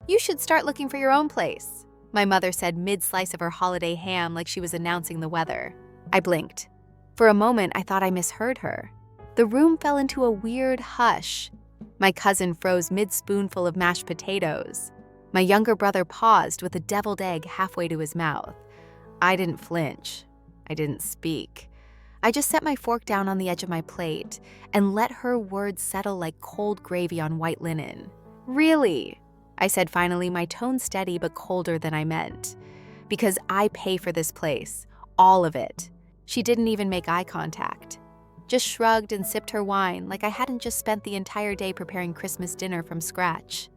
"You should start looking for your own place," my mother said mid-slice of her holiday ham like she was announcing the weather. I blinked. For a moment, I thought I misheard her. The room fell into a weird hush. My cousin froze mid-spoonful of mashed potatoes. My younger brother paused with a deviled egg halfway to his mouth. I didn't flinch. I didn't speak. I just set my fork down on the edge of my plate and let her words settle like cold gravy on white linen. "Really?" I said finally, my tone steady but colder than I meant. "Because I pay for this place. All of it." She didn't even make eye contact. Just shrugged and sipped her wine like I hadn't just spent the entire day preparing Christmas dinner from scratch.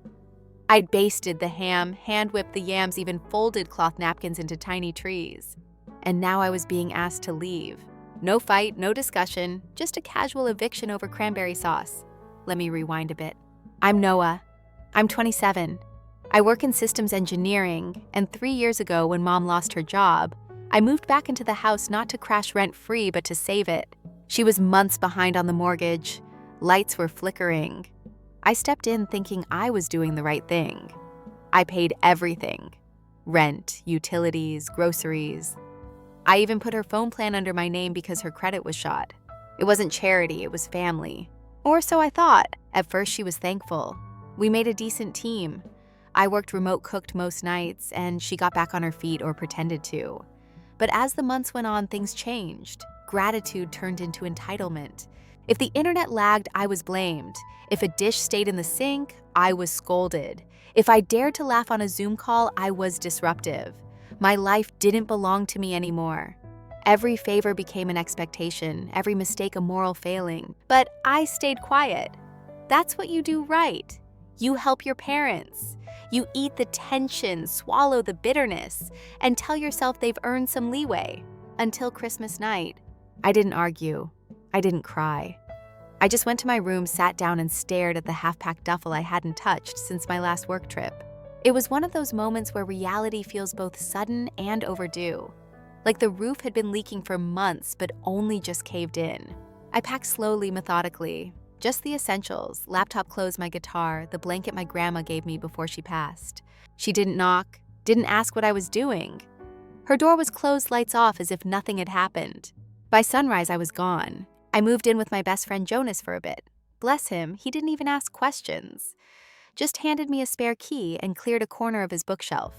I'd basted the ham, hand-whipped the yams, even folded cloth napkins into tiny trees. And now I was being asked to leave. No fight, no discussion, just a casual eviction over cranberry sauce. Let me rewind a bit. I'm Noah. I'm 27. I work in systems engineering, and 3 years ago when Mom lost her job, I moved back into the house not to crash rent-free but to save it. She was months behind on the mortgage. Lights were flickering. I stepped in thinking I was doing the right thing. I paid everything. Rent, utilities, groceries. I even put her phone plan under my name because her credit was shot. It wasn't charity, it was family. Or so I thought. At first she was thankful. We made a decent team. I worked remote cooked most nights, and she got back on her feet or pretended to. But as the months went on, things changed. Gratitude turned into entitlement. If the internet lagged, I was blamed. If a dish stayed in the sink, I was scolded. If I dared to laugh on a Zoom call, I was disruptive. My life didn't belong to me anymore. Every favor became an expectation, every mistake a moral failing. But I stayed quiet. That's what you do right. You help your parents. You eat the tension, swallow the bitterness, and tell yourself they've earned some leeway. Until Christmas night. I didn't argue. I didn't cry. I just went to my room, sat down, and stared at the half-packed duffel I hadn't touched since my last work trip. It was one of those moments where reality feels both sudden and overdue. Like the roof had been leaking for months but only just caved in. I packed slowly, methodically. Just the essentials: laptop, clothes, my guitar, the blanket my grandma gave me before she passed. She didn't knock, didn't ask what I was doing. Her door was closed, lights off, as if nothing had happened. By sunrise, I was gone. I moved in with my best friend Jonas for a bit. Bless him, he didn't even ask questions. Just handed me a spare key and cleared a corner of his bookshelf.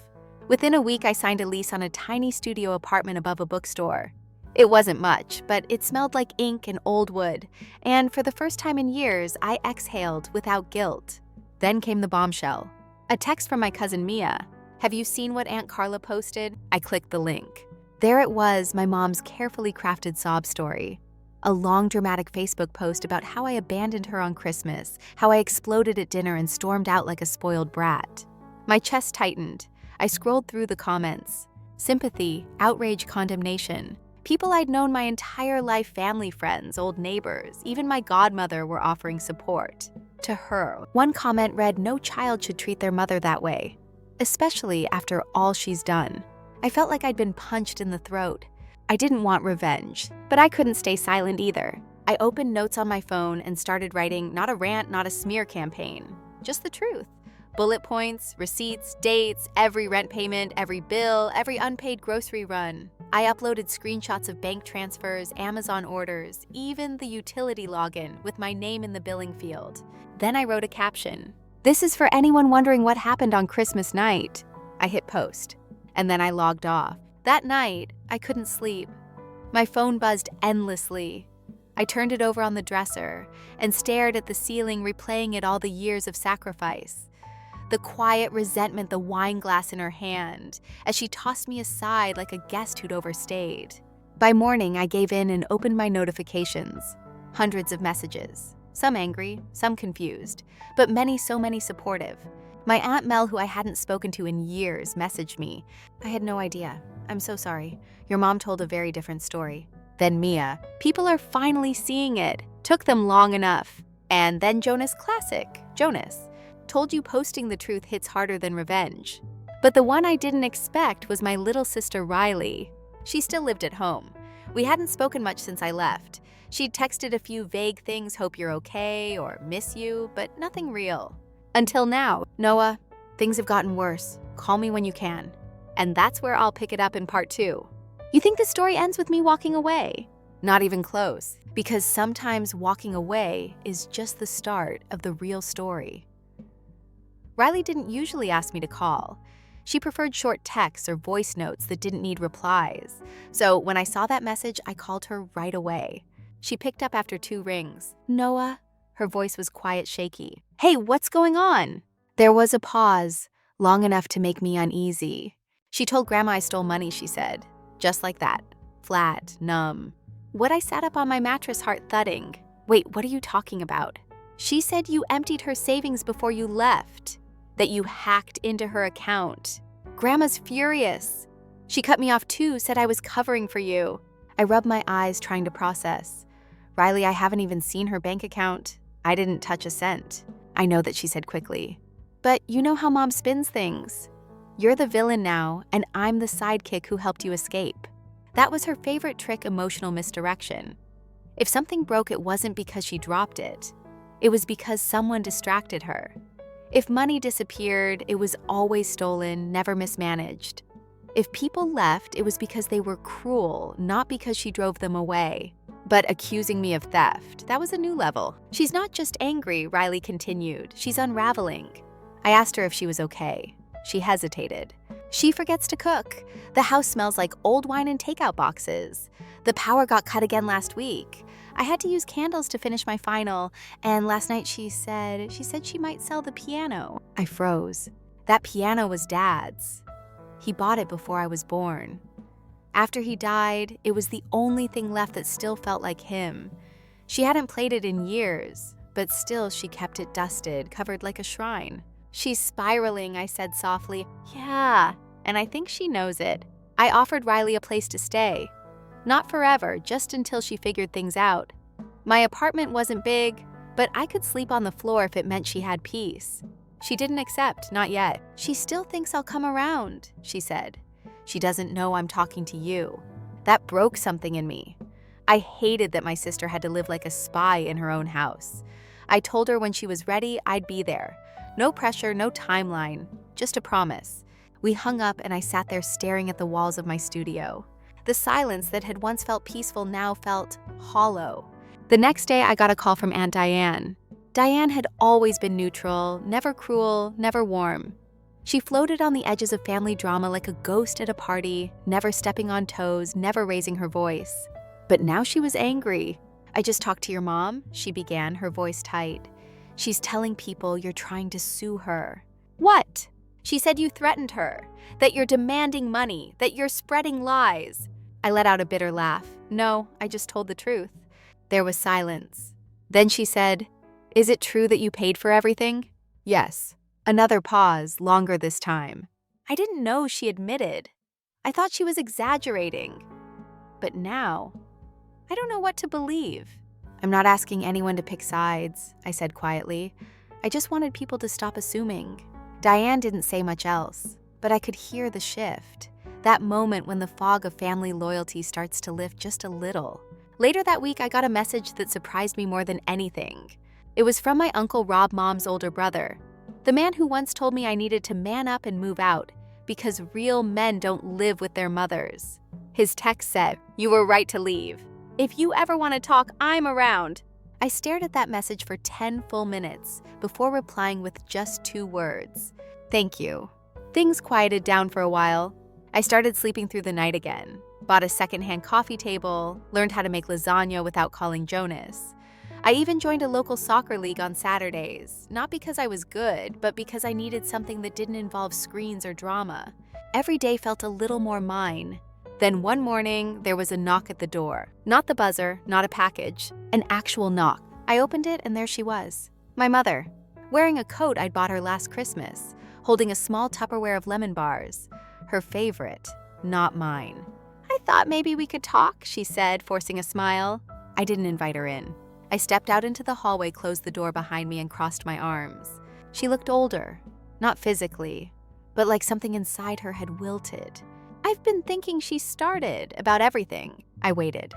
Within a week, I signed a lease on a tiny studio apartment above a bookstore. It wasn't much, but it smelled like ink and old wood, and for the first time in years, I exhaled without guilt. Then came the bombshell. A text from my cousin Mia. "Have you seen what Aunt Carla posted?" I clicked the link. There it was, my mom's carefully crafted sob story. A long, dramatic Facebook post about how I abandoned her on Christmas, how I exploded at dinner and stormed out like a spoiled brat. My chest tightened. I scrolled through the comments. Sympathy, outrage, condemnation. People I'd known my entire life, family, friends, old neighbors, even my godmother were offering support. To her, one comment read, "No child should treat their mother that way, especially after all she's done." I felt like I'd been punched in the throat. I didn't want revenge, but I couldn't stay silent either. I opened notes on my phone and started writing not a rant, not a smear campaign, just the truth. Bullet points, receipts, dates, every rent payment, every bill, every unpaid grocery run. I uploaded screenshots of bank transfers, Amazon orders, even the utility login with my name in the billing field. Then I wrote a caption. "This is for anyone wondering what happened on Christmas night." I hit post, and then I logged off. That night, I couldn't sleep. My phone buzzed endlessly. I turned it over on the dresser and stared at the ceiling, replaying it all the years of sacrifice. The quiet resentment, the wine glass in her hand, as she tossed me aside like a guest who'd overstayed. By morning, I gave in and opened my notifications. Hundreds of messages, some angry, some confused, but so many supportive. My Aunt Mel, who I hadn't spoken to in years, messaged me. "I had no idea. I'm so sorry. Your mom told a very different story." Then Mia. "People are finally seeing it. Took them long enough." And then Jonas Classic. Jonas. "Told you posting the truth hits harder than revenge." But the one I didn't expect was my little sister Riley. She still lived at home. We hadn't spoken much since I left. She'd texted a few vague things, "hope you're okay," or "miss you," but nothing real. Until now. "Noah, Things have gotten worse. Call me when you can. And that's where I'll pick it up in part 2. You think the story ends with me walking away? Not even close, because sometimes walking away is just the start of the real story. Riley didn't usually ask me to call. She preferred short texts or voice notes that didn't need replies. So when I saw that message, I called her right away. She picked up after 2 rings. Noah? Her voice was quiet, shaky. Hey, what's going on? There was a pause, long enough to make me uneasy. She told Grandma I stole money, she said. Just like that. Flat, numb. What I sat up on my mattress, heart thudding. Wait, what are you talking about? She said you emptied her savings before you left. That you hacked into her account. Grandma's furious. She cut me off too, said I was covering for you. I rubbed my eyes trying to process. Riley, I haven't even seen her bank account. I didn't touch a cent. I know that she said quickly. But you know how Mom spins things. You're the villain now, and I'm the sidekick who helped you escape. That was her favorite trick, emotional misdirection. If something broke, it wasn't because she dropped it. It was because someone distracted her. If money disappeared, it was always stolen, never mismanaged. If people left, it was because they were cruel, not because she drove them away. But accusing me of theft, that was a new level. She's not just angry, Riley continued. She's unraveling. I asked her if she was okay. She hesitated. She forgets to cook. The house smells like old wine and takeout boxes. The power got cut again last week. I had to use candles to finish my final, and last night she said she might sell the piano. I froze. That piano was Dad's. He bought it before I was born. After he died, it was the only thing left that still felt like him. She hadn't played it in years, but still she kept it dusted, covered like a shrine. She's spiraling, I said softly. Yeah, and I think she knows it. I offered Riley a place to stay. Not forever, just until she figured things out. My apartment wasn't big, but I could sleep on the floor if it meant she had peace. She didn't accept, not yet. She still thinks I'll come around, she said. She doesn't know I'm talking to you. That broke something in me. I hated that my sister had to live like a spy in her own house. I told her when she was ready, I'd be there. No pressure, no timeline, just a promise. We hung up and I sat there staring at the walls of my studio. The silence that had once felt peaceful now felt hollow. The next day, I got a call from Aunt Diane. Diane had always been neutral, never cruel, never warm. She floated on the edges of family drama like a ghost at a party, never stepping on toes, never raising her voice. But now she was angry. I just talked to your mom, she began, her voice tight. She's telling people you're trying to sue her. What? She said you threatened her, that you're demanding money, that you're spreading lies. I let out a bitter laugh. No, I just told the truth. There was silence. Then she said, Is it true that you paid for everything? Yes. Another pause, longer this time. I didn't know she admitted. I thought she was exaggerating. But now, I don't know what to believe. I'm not asking anyone to pick sides, I said quietly. I just wanted people to stop assuming. Diane didn't say much else, but I could hear the shift. That moment when the fog of family loyalty starts to lift just a little. Later that week, I got a message that surprised me more than anything. It was from my Uncle Rob, Mom's older brother, the man who once told me I needed to man up and move out because real men don't live with their mothers. His text said, You were right to leave. If you ever want to talk, I'm around. I stared at that message for 10 full minutes before replying with just 2 words. Thank you. Things quieted down for a while. I started sleeping through the night again, bought a secondhand coffee table, learned how to make lasagna without calling Jonas. I even joined a local soccer league on Saturdays, not because I was good, but because I needed something that didn't involve screens or drama. Every day felt a little more mine. Then one morning, there was a knock at the door. Not the buzzer, not a package, an actual knock. I opened it and there she was, my mother, wearing a coat I'd bought her last Christmas, holding a small Tupperware of lemon bars. Her favorite, not mine. I thought maybe we could talk, she said, forcing a smile. I didn't invite her in. I stepped out into the hallway, closed the door behind me, and crossed my arms. She looked older, not physically, but like something inside her had wilted. I've been thinking she started about everything. I waited.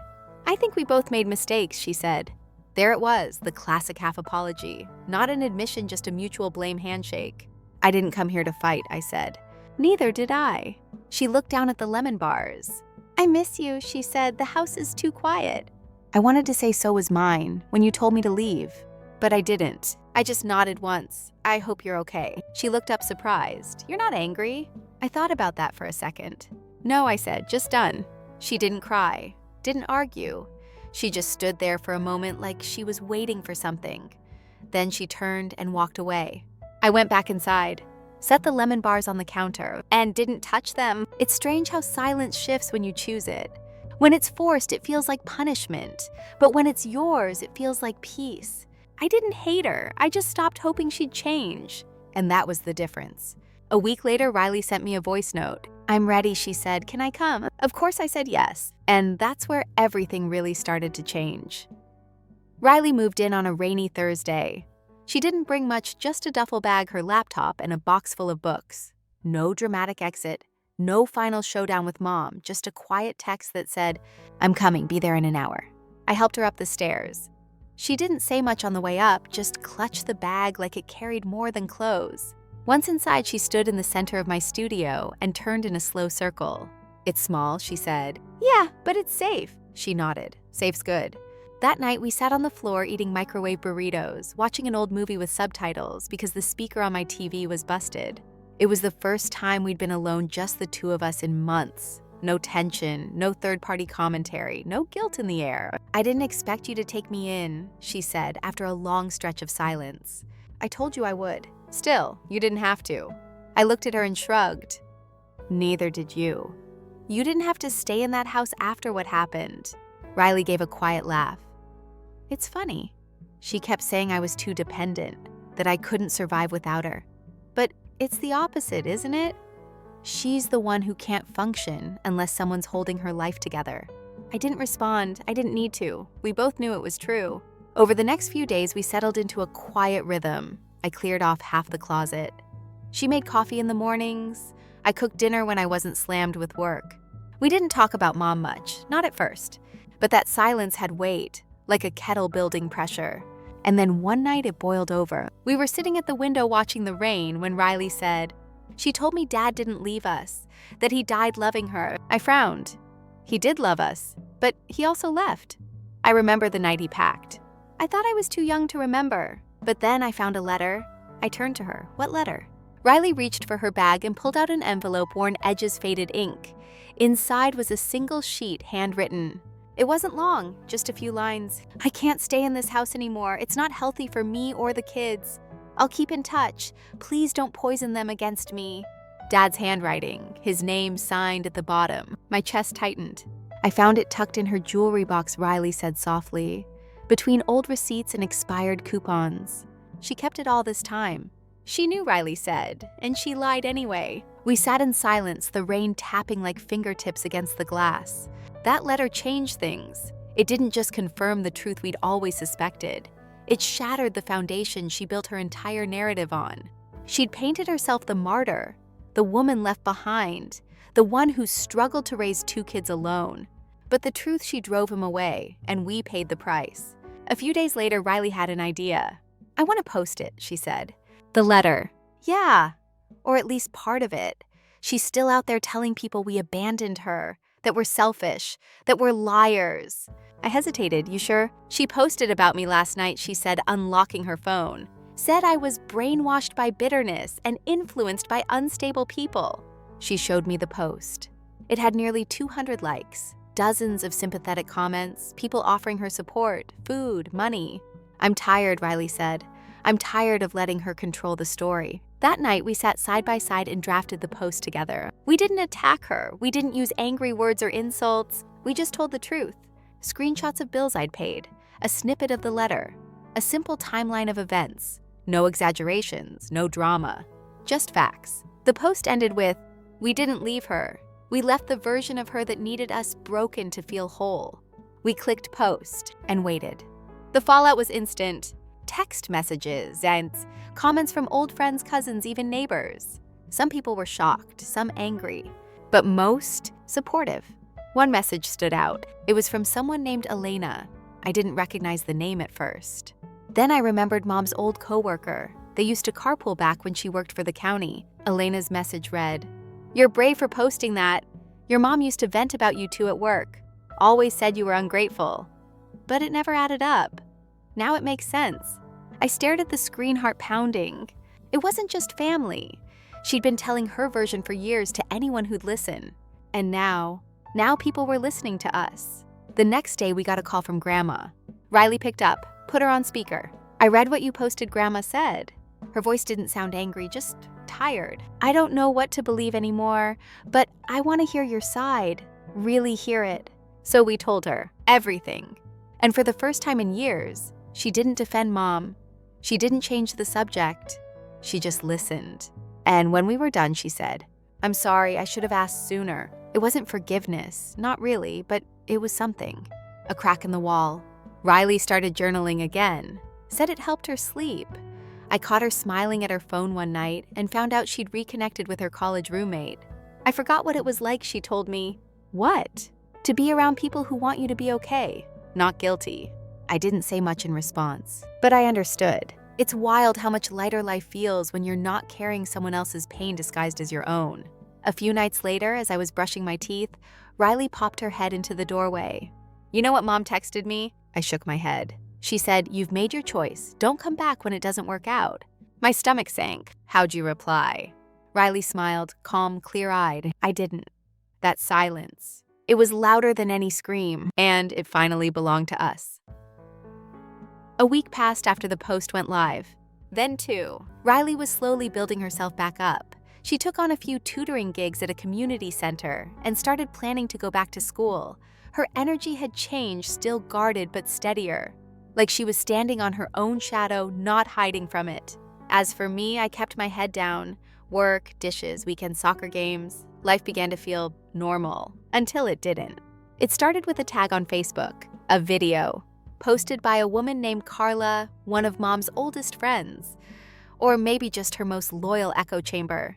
I think we both made mistakes, she said. There it was, the classic half apology. Not an admission, just a mutual blame handshake. I didn't come here to fight, I said. Neither did I. She looked down at the lemon bars. I miss you, she said. The house is too quiet. I wanted to say so was mine when you told me to leave, but I didn't. I just nodded once. I hope you're okay. She looked up surprised. You're not angry? I thought about that for a second. No, I said, just done. She didn't cry, didn't argue. She just stood there for a moment like she was waiting for something. Then she turned and walked away. I went back inside, set the lemon bars on the counter, and didn't touch them. It's strange how silence shifts when you choose it. When it's forced, it feels like punishment. But when it's yours, it feels like peace. I didn't hate her. I just stopped hoping she'd change. And that was the difference. A week later, Riley sent me a voice note. I'm ready, she said. Can I come? Of course I said yes. And that's where everything really started to change. Riley moved in on a rainy Thursday. She didn't bring much, just a duffel bag, her laptop, and a box full of books. No dramatic exit, no final showdown with Mom, just a quiet text that said, I'm coming, be there in an hour. I helped her up the stairs. She didn't say much on the way up, just clutched the bag like it carried more than clothes. Once inside, she stood in the center of my studio and turned in a slow circle. It's small, she said. Yeah, but it's safe. She nodded. Safe's good. That night, we sat on the floor eating microwave burritos, watching an old movie with subtitles because the speaker on my TV was busted. It was the first time we'd been alone, just the two of us, in months. No tension, no third-party commentary, no guilt in the air. I didn't expect you to take me in, she said after a long stretch of silence. I told you I would. Still, you didn't have to. I looked at her and shrugged. Neither did you. You didn't have to stay in that house after what happened. Riley gave a quiet laugh. It's funny. She kept saying I was too dependent, that I couldn't survive without her. But it's the opposite, isn't it? She's the one who can't function unless someone's holding her life together. I didn't respond. I didn't need to. We both knew it was true. Over the next few days, we settled into a quiet rhythm. I cleared off half the closet. She made coffee in the mornings. I cooked dinner when I wasn't slammed with work. We didn't talk about Mom much, not at first. But that silence had weight, like a kettle building pressure. And then one night it boiled over. We were sitting at the window watching the rain when Riley said, she told me Dad didn't leave us, that he died loving her. I frowned. He did love us, but he also left. I remember the night he packed. I thought I was too young to remember, but then I found a letter. I turned to her. What letter? Riley reached for her bag and pulled out an envelope worn edges faded ink. Inside was a single sheet handwritten. It wasn't long, just a few lines. I can't stay in this house anymore. It's not healthy for me or the kids. I'll keep in touch. Please don't poison them against me. Dad's handwriting, his name signed at the bottom. My chest tightened. I found it tucked in her jewelry box, Riley said softly, between old receipts and expired coupons. She kept it all this time. She knew, Riley said, and she lied anyway. We sat in silence, the rain tapping like fingertips against the glass. That letter changed things. It didn't just confirm the truth we'd always suspected. It shattered the foundation she built her entire narrative on. She'd painted herself the martyr, the woman left behind, the one who struggled to raise 2 kids alone. But the truth, she drove him away, and we paid the price. A few days later, Riley had an idea. I want to post it, she said. The letter. Yeah, or at least part of it. She's still out there telling people we abandoned her, that we're selfish, that we're liars. I hesitated. You sure? She posted about me last night, she said, unlocking her phone. Said I was brainwashed by bitterness and influenced by unstable people. She showed me the post. It had nearly 200 likes, dozens of sympathetic comments, people offering her support, food, money. I'm tired, Riley said. I'm tired of letting her control the story. That night, we sat side by side and drafted the post together. We didn't attack her. We didn't use angry words or insults. We just told the truth. Screenshots of bills I'd paid, a snippet of the letter, a simple timeline of events. No exaggerations, no drama, just facts. The post ended with, we didn't leave her. We left the version of her that needed us broken to feel whole. We clicked post and waited. The fallout was instant. Text messages and comments from old friends, cousins, even neighbors. Some people were shocked, some angry, but most supportive. One message stood out. It was from someone named Elena. I didn't recognize the name at first. Then I remembered Mom's old coworker. They used to carpool back when she worked for the county. Elena's message read, "You're brave for posting that. Your mom used to vent about you two at work. Always said you were ungrateful." But it never added up. Now it makes sense. I stared at the screen, heart pounding. It wasn't just family. She'd been telling her version for years to anyone who'd listen. And now people were listening to us. The next day, we got a call from Grandma. Riley picked up, put her on speaker. "I read what you posted," Grandma said. Her voice didn't sound angry, just tired. "I don't know what to believe anymore, but I want to hear your side, really hear it." So we told her everything. And for the first time in years, she didn't defend Mom. She didn't change the subject. She just listened. And when we were done, she said, "I'm sorry, I should have asked sooner. It wasn't forgiveness, not really, but it was something." A crack in the wall. Riley started journaling again, said it helped her sleep. I caught her smiling at her phone one night and found out she'd reconnected with her college roommate. I forgot what it was like, she told me. What? To be around people who want you to be okay, not guilty. I didn't say much in response, but I understood. It's wild how much lighter life feels when you're not carrying someone else's pain disguised as your own. A few nights later, as I was brushing my teeth, Riley popped her head into the doorway. "You know what Mom texted me?" I shook my head. She said, "You've made your choice. Don't come back when it doesn't work out." My stomach sank. "How'd you reply?" Riley smiled, calm, clear-eyed. I didn't. That silence. It was louder than any scream, and it finally belonged to us. A week passed after the post went live. Then, too, Riley was slowly building herself back up. She took on a few tutoring gigs at a community center and started planning to go back to school. Her energy had changed, still guarded but steadier. Like she was standing on her own shadow, not hiding from it. As for me, I kept my head down. Work, dishes, weekend soccer games. Life began to feel normal, until it didn't. It started with a tag on Facebook, a video, posted by a woman named Carla, one of Mom's oldest friends. Or maybe just her most loyal echo chamber.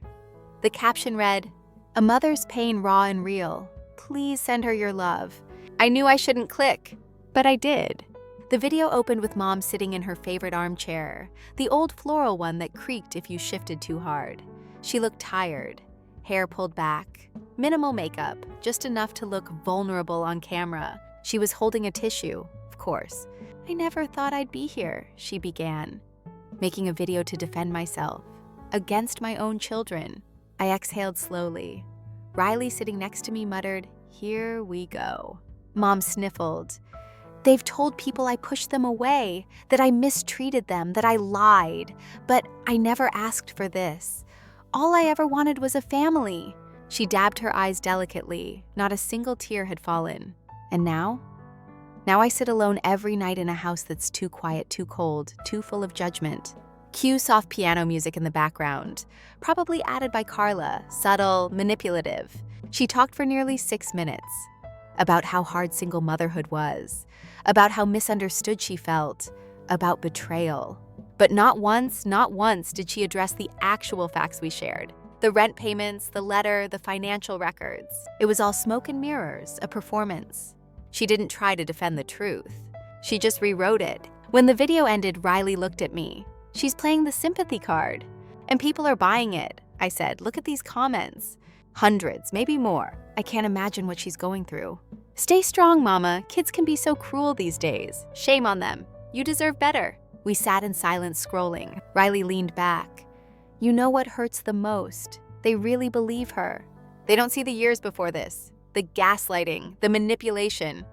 The caption read, "A mother's pain raw and real. Please send her your love." I knew I shouldn't click, but I did. The video opened with Mom sitting in her favorite armchair, the old floral one that creaked if you shifted too hard. She looked tired, hair pulled back, minimal makeup, just enough to look vulnerable on camera. She was holding a tissue, of course. "I never thought I'd be here," she began, making a video to defend myself, against my own children. I exhaled slowly. Riley, sitting next to me, muttered, "Here we go." Mom sniffled. "They've told people I pushed them away, that I mistreated them, that I lied. But I never asked for this. All I ever wanted was a family." She dabbed her eyes delicately. Not a single tear had fallen. And now? Now I sit alone every night in a house that's too quiet, too cold, too full of judgment. Cue soft piano music in the background, probably added by Carla, subtle, manipulative. She talked for nearly 6 minutes. About how hard single motherhood was, about how misunderstood she felt, about betrayal. But not once did she address the actual facts we shared. The rent payments, the letter, the financial records. It was all smoke and mirrors, a performance. She didn't try to defend the truth. She just rewrote it. When the video ended, Riley looked at me. "She's playing the sympathy card. And people are buying it," I said. "Look at these comments. Hundreds, maybe more. I can't imagine what she's going through." "Stay strong, Mama. Kids can be so cruel these days. Shame on them. You deserve better." We sat in silence, scrolling. Riley leaned back. "You know what hurts the most? They really believe her. They don't see the years before this, the gaslighting, the manipulation.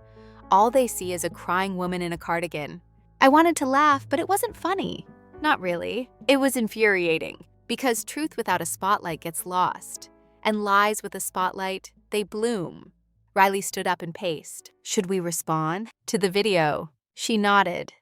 All they see is a crying woman in a cardigan." I wanted to laugh, but it wasn't funny. Not really. It was infuriating, because truth without a spotlight gets lost. And lies with a spotlight, they bloom. Riley stood up and paced. "Should we respond to the video?" She nodded.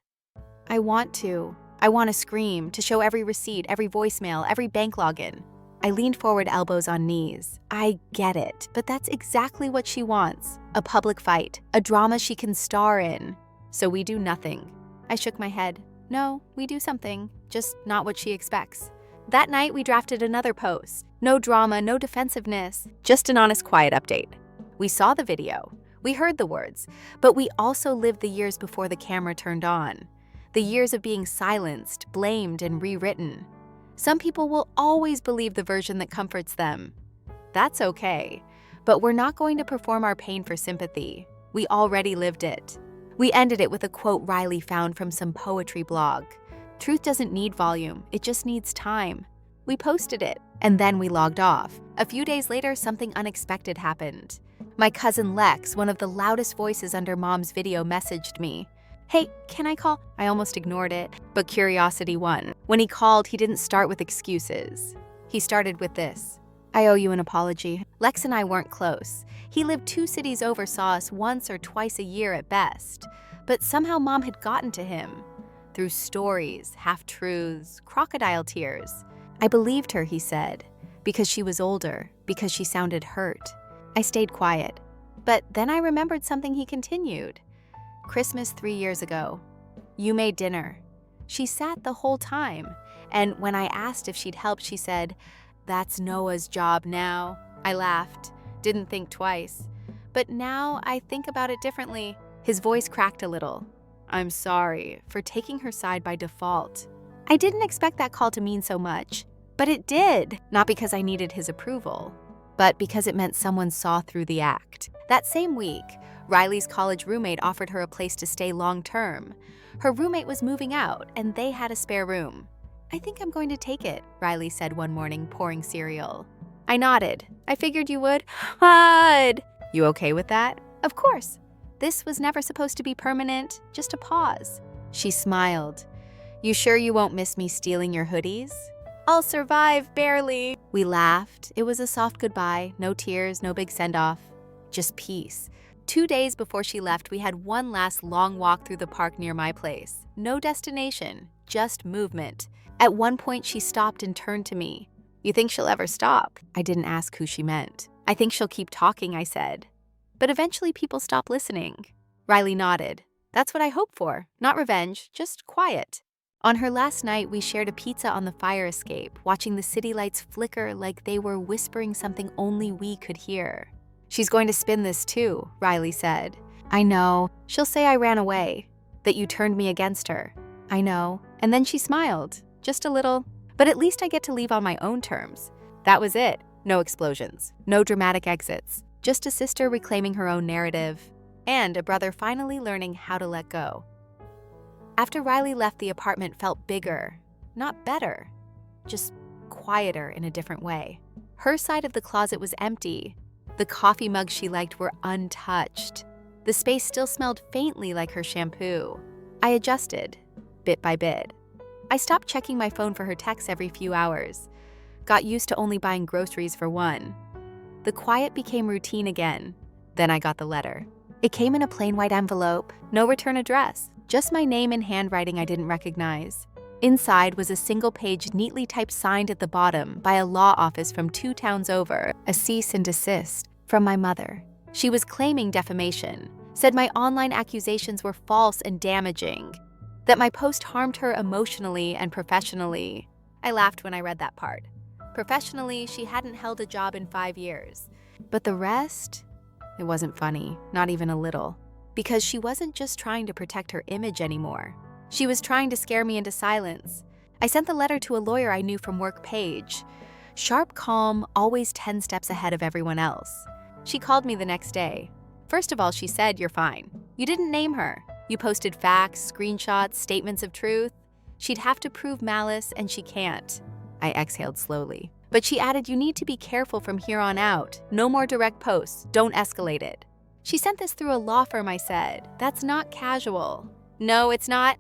I want to scream, to show every receipt, every voicemail, every bank login." I leaned forward, elbows on knees. I get it, but that's exactly what she wants. A public fight, a drama she can star in. So we do nothing. I shook my head. No, we do something, just not what she expects. That night, we drafted another post. No drama, no defensiveness, just an honest, quiet update. We saw the video. We heard the words, but we also lived the years before the camera turned on. The years of being silenced, blamed, and rewritten. Some people will always believe the version that comforts them. That's okay, but we're not going to perform our pain for sympathy. We already lived it. We ended it with a quote Riley found from some poetry blog. Truth doesn't need volume, it just needs time. We posted it, and then we logged off. A few days later, something unexpected happened. My cousin Lex, one of the loudest voices under Mom's video, messaged me. "Hey, can I call?" I almost ignored it, but curiosity won. When he called, he didn't start with excuses. He started with this. "I owe you an apology. Lex and I weren't close. He lived 2 cities over, saw us once or twice a year at best. But somehow Mom had gotten to him. Through stories, half-truths, crocodile tears. I believed her," he said, "because she was older, because she sounded hurt." I stayed quiet. But then I remembered something he continued. "Christmas 3 years ago. You made dinner. She sat the whole time. And when I asked if she'd help, she said, 'That's Noah's job now.'" I laughed, didn't think twice. But now I think about it differently. His voice cracked a little. "I'm sorry for taking her side by default." I didn't expect that call to mean so much, but it did. Not because I needed his approval, but because it meant someone saw through the act. That same week, Riley's college roommate offered her a place to stay long-term. Her roommate was moving out, and they had a spare room. "I think I'm going to take it," Riley said one morning, pouring cereal. I nodded. "I figured you would." "Hud! You okay with that?" "Of course. This was never supposed to be permanent, just a pause." She smiled. "You sure you won't miss me stealing your hoodies?" "I'll survive, barely." We laughed. It was a soft goodbye, no tears, no big send-off. Just peace. 2 days before she left, we had one last long walk through the park near my place. No destination, just movement. At one point, she stopped and turned to me. "You think she'll ever stop?" I didn't ask who she meant. "I think she'll keep talking," I said. "But eventually people stop listening." Riley nodded. "That's what I hope for. Not revenge, just quiet." On her last night, we shared a pizza on the fire escape, watching the city lights flicker like they were whispering something only we could hear. "She's going to spin this too," Riley said. "I know. She'll say I ran away, that you turned me against her." "I know." And then she smiled, just a little. "But at least I get to leave on my own terms." That was it. No explosions, no dramatic exits, just a sister reclaiming her own narrative, and a brother finally learning how to let go. After Riley left, the apartment felt bigger, not better, just quieter in a different way. Her side of the closet was empty. The coffee mugs she liked were untouched. The space still smelled faintly like her shampoo. I adjusted, bit by bit. I stopped checking my phone for her texts every few hours. Got used to only buying groceries for one. The quiet became routine again. Then I got the letter. It came in a plain white envelope, no return address, just my name in handwriting I didn't recognize. Inside was a single page neatly typed signed at the bottom by a law office from 2 towns over, a cease and desist from my mother. She was claiming defamation, said my online accusations were false and damaging, that my post harmed her emotionally and professionally. I laughed when I read that part. Professionally, she hadn't held a job in 5 years. But the rest? It wasn't funny, not even a little. Because she wasn't just trying to protect her image anymore. She was trying to scare me into silence. I sent the letter to a lawyer I knew from work page. Sharp, calm, always 10 steps ahead of everyone else. She called me the next day. First of all, she said, "You're fine. You didn't name her. You posted facts, screenshots, statements of truth. She'd have to prove malice, and she can't." I exhaled slowly. But she added, "You need to be careful from here on out. No more direct posts. Don't escalate it." "She sent this through a law firm," I said. "That's not casual." "No, it's not.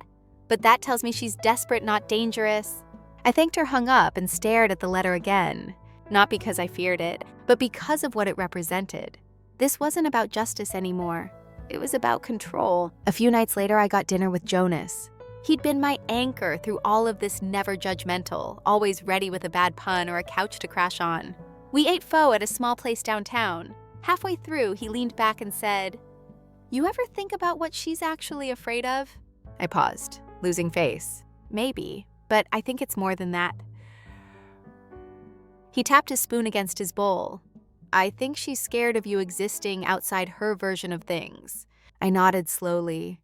But that tells me she's desperate, not dangerous." I thanked her, hung up, and stared at the letter again. Not because I feared it, but because of what it represented. This wasn't about justice anymore. It was about control. A few nights later, I got dinner with Jonas. He'd been my anchor through all of this, never judgmental, always ready with a bad pun or a couch to crash on. We ate pho at a small place downtown. Halfway through, he leaned back and said, "You ever think about what she's actually afraid of?" I paused, losing face. "Maybe, but I think it's more than that." He tapped his spoon against his bowl. "I think she's scared of you existing outside her version of things." I nodded slowly.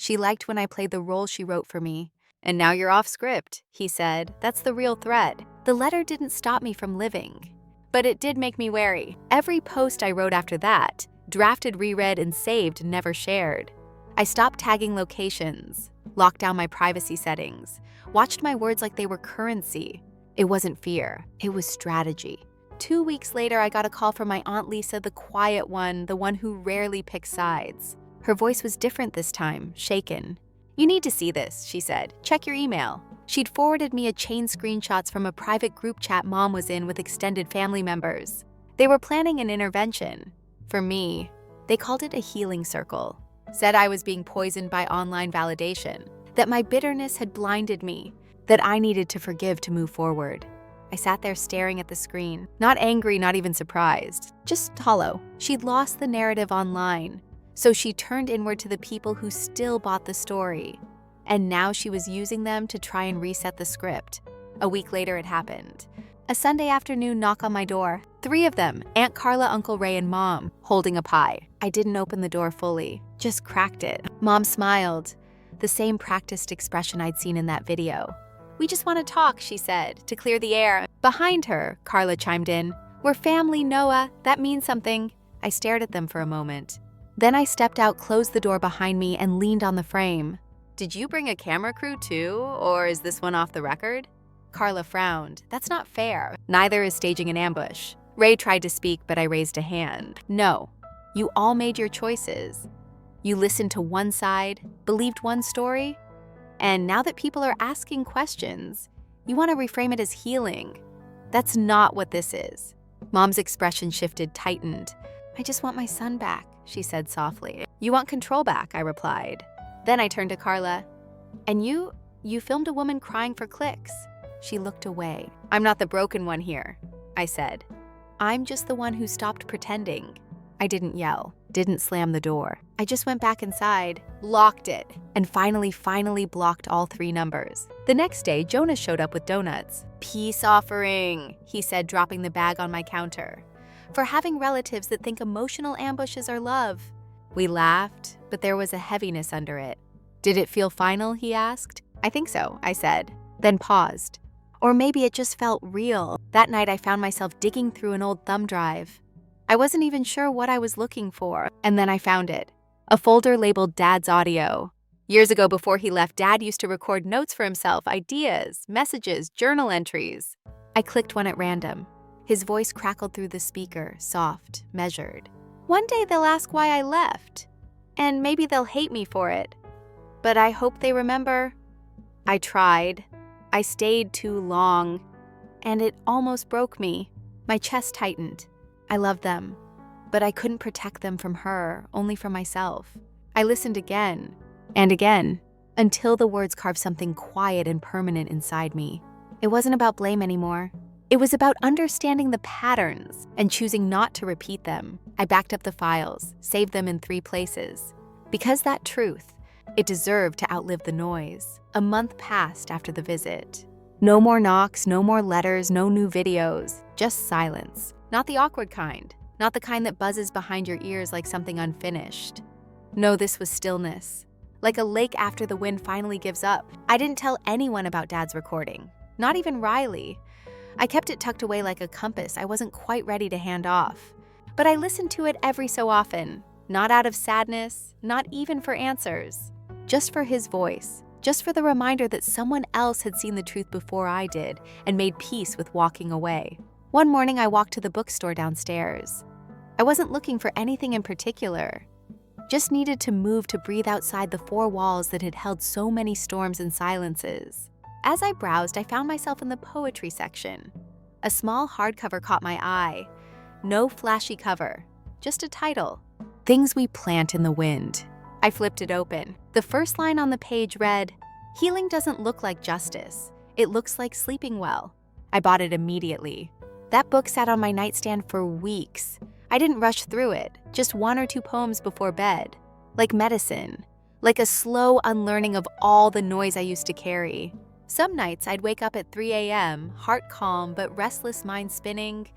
She liked when I played the role she wrote for me. And now you're off script, he said. That's the real threat. The letter didn't stop me from living, but it did make me wary. Every post I wrote after that, drafted, reread, and saved, never shared. I stopped tagging locations, locked down my privacy settings, watched my words like they were currency. It wasn't fear, it was strategy. 2 weeks later, I got a call from my Aunt Lisa, the quiet one, the one who rarely picks sides. Her voice was different this time, shaken. "You need to see this," she said. "Check your email." She'd forwarded me a chain screenshots from a private group chat Mom was in with extended family members. They were planning an intervention. For me, they called it a healing circle. Said I was being poisoned by online validation, that my bitterness had blinded me, that I needed to forgive to move forward. I sat there staring at the screen, not angry, not even surprised, just hollow. She'd lost the narrative online, so she turned inward to the people who still bought the story. And now she was using them to try and reset the script. A week later, it happened. A Sunday afternoon knock on my door. 3 of them, Aunt Carla, Uncle Ray, and Mom, holding a pie. I didn't open the door fully, just cracked it. Mom smiled, the same practiced expression I'd seen in that video. "We just want to talk," she said, to clear the air. Behind her, Carla chimed in. "We're family, Noah. That means something." I stared at them for a moment. Then I stepped out, closed the door behind me, and leaned on the frame. "Did you bring a camera crew too, or is this one off the record?" Carla frowned. "That's not fair. Neither is staging an ambush." Ray tried to speak, but I raised a hand. "No. You all made your choices. You listened to one side, believed one story, and now that people are asking questions, you want to reframe it as healing. That's not what this is." Mom's expression shifted, tightened. "I just want my son back," she said softly. "You want control back," I replied. Then I turned to Carla. "And you filmed a woman crying for clicks." She looked away. "I'm not the broken one here," I said. "I'm just the one who stopped pretending." I didn't yell, didn't slam the door. I just went back inside, locked it, and finally blocked all 3 numbers. The next day, Jonas showed up with donuts. "Peace offering," he said, dropping the bag on my counter. "For having relatives that think emotional ambushes are love." We laughed, but there was a heaviness under it. "Did it feel final?" he asked. "I think so," I said, then paused. Or maybe it just felt real. That night I found myself digging through an old thumb drive. I wasn't even sure what I was looking for, and then I found it. A folder labeled Dad's Audio. Years ago, before he left, Dad used to record notes for himself, ideas, messages, journal entries. I clicked one at random. His voice crackled through the speaker, soft, measured. "One day they'll ask why I left, and maybe they'll hate me for it. But I hope they remember. I tried. I stayed too long, and it almost broke me." My chest tightened. I loved them, but I couldn't protect them from her, only from myself. I listened again and again, until the words carved something quiet and permanent inside me. It wasn't about blame anymore. It was about understanding the patterns and choosing not to repeat them. I backed up the files, saved them in 3 places. Because that truth, it deserved to outlive the noise. A month passed after the visit. No more knocks, no more letters, no new videos, just silence. Not the awkward kind, not the kind that buzzes behind your ears like something unfinished. No, this was stillness, like a lake after the wind finally gives up. I didn't tell anyone about Dad's recording, not even Riley. I kept it tucked away like a compass I wasn't quite ready to hand off. But I listened to it every so often, not out of sadness, not even for answers, just for his voice, just for the reminder that someone else had seen the truth before I did and made peace with walking away. One morning, I walked to the bookstore downstairs. I wasn't looking for anything in particular, just needed to move to breathe outside the 4 walls that had held so many storms and silences. As I browsed, I found myself in the poetry section. A small hardcover caught my eye. No flashy cover, just a title, "Things We Plant in the Wind." I flipped it open. The first line on the page read, "Healing doesn't look like justice. It looks like sleeping well." I bought it immediately. That book sat on my nightstand for weeks. I didn't rush through it, just 1 or 2 poems before bed. Like medicine, like a slow unlearning of all the noise I used to carry. Some nights I'd wake up at 3 a.m., heart calm but restless mind spinning,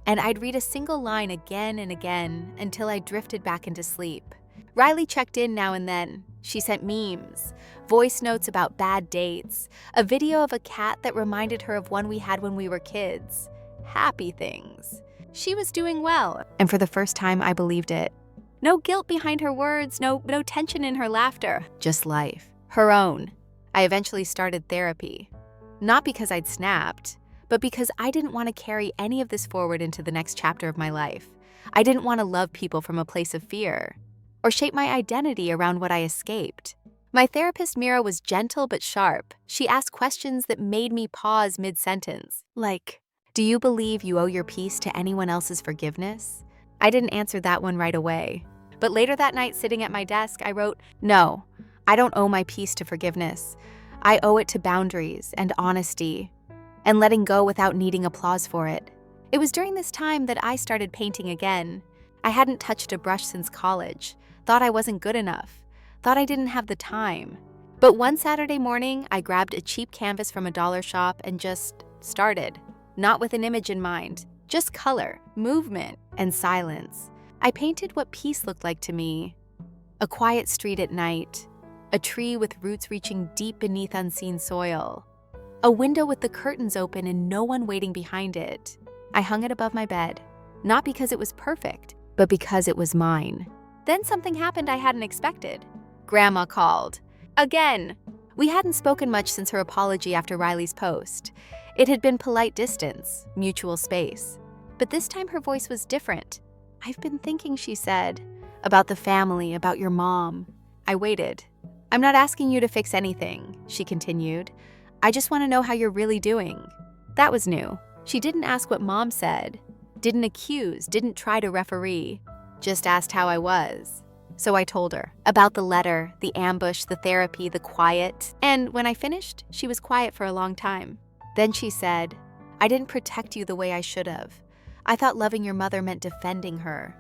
and I'd read a single line again and again until I drifted back into sleep. Riley checked in now and then. She sent memes, voice notes about bad dates, a video of a cat that reminded her of one we had when we were kids. Happy things. She was doing well, and for the first time I believed it. No guilt behind her words, no tension in her laughter. Just life. Her own. I eventually started therapy. Not because I'd snapped, but because I didn't want to carry any of this forward into the next chapter of my life. I didn't want to love people from a place of fear, or shape my identity around what I escaped. My therapist Mira was gentle but sharp. She asked questions that made me pause mid-sentence, like, do you believe you owe your peace to anyone else's forgiveness? I didn't answer that one right away. But later that night, sitting at my desk, I wrote, no, I don't owe my peace to forgiveness. I owe it to boundaries and honesty, and letting go without needing applause for it. It was during this time that I started painting again. I hadn't touched a brush since college, thought I wasn't good enough, thought I didn't have the time. But one Saturday morning, I grabbed a cheap canvas from a dollar shop and just started. Not with an image in mind, just color, movement, and silence. I painted what peace looked like to me. A quiet street at night, a tree with roots reaching deep beneath unseen soil, a window with the curtains open and no one waiting behind it. I hung it above my bed, not because it was perfect, but because it was mine. Then something happened I hadn't expected. Grandma called. Again. We hadn't spoken much since her apology after Riley's post. It had been polite distance, mutual space. But this time her voice was different. I've been thinking, she said, about the family, about your mom. I waited. I'm not asking you to fix anything, she continued. I just want to know how you're really doing. That was new. She didn't ask what mom said, didn't accuse, didn't try to referee, just asked how I was. So I told her about the letter, the ambush, the therapy, the quiet. And when I finished, she was quiet for a long time. Then she said, I didn't protect you the way I should have. I thought loving your mother meant defending her.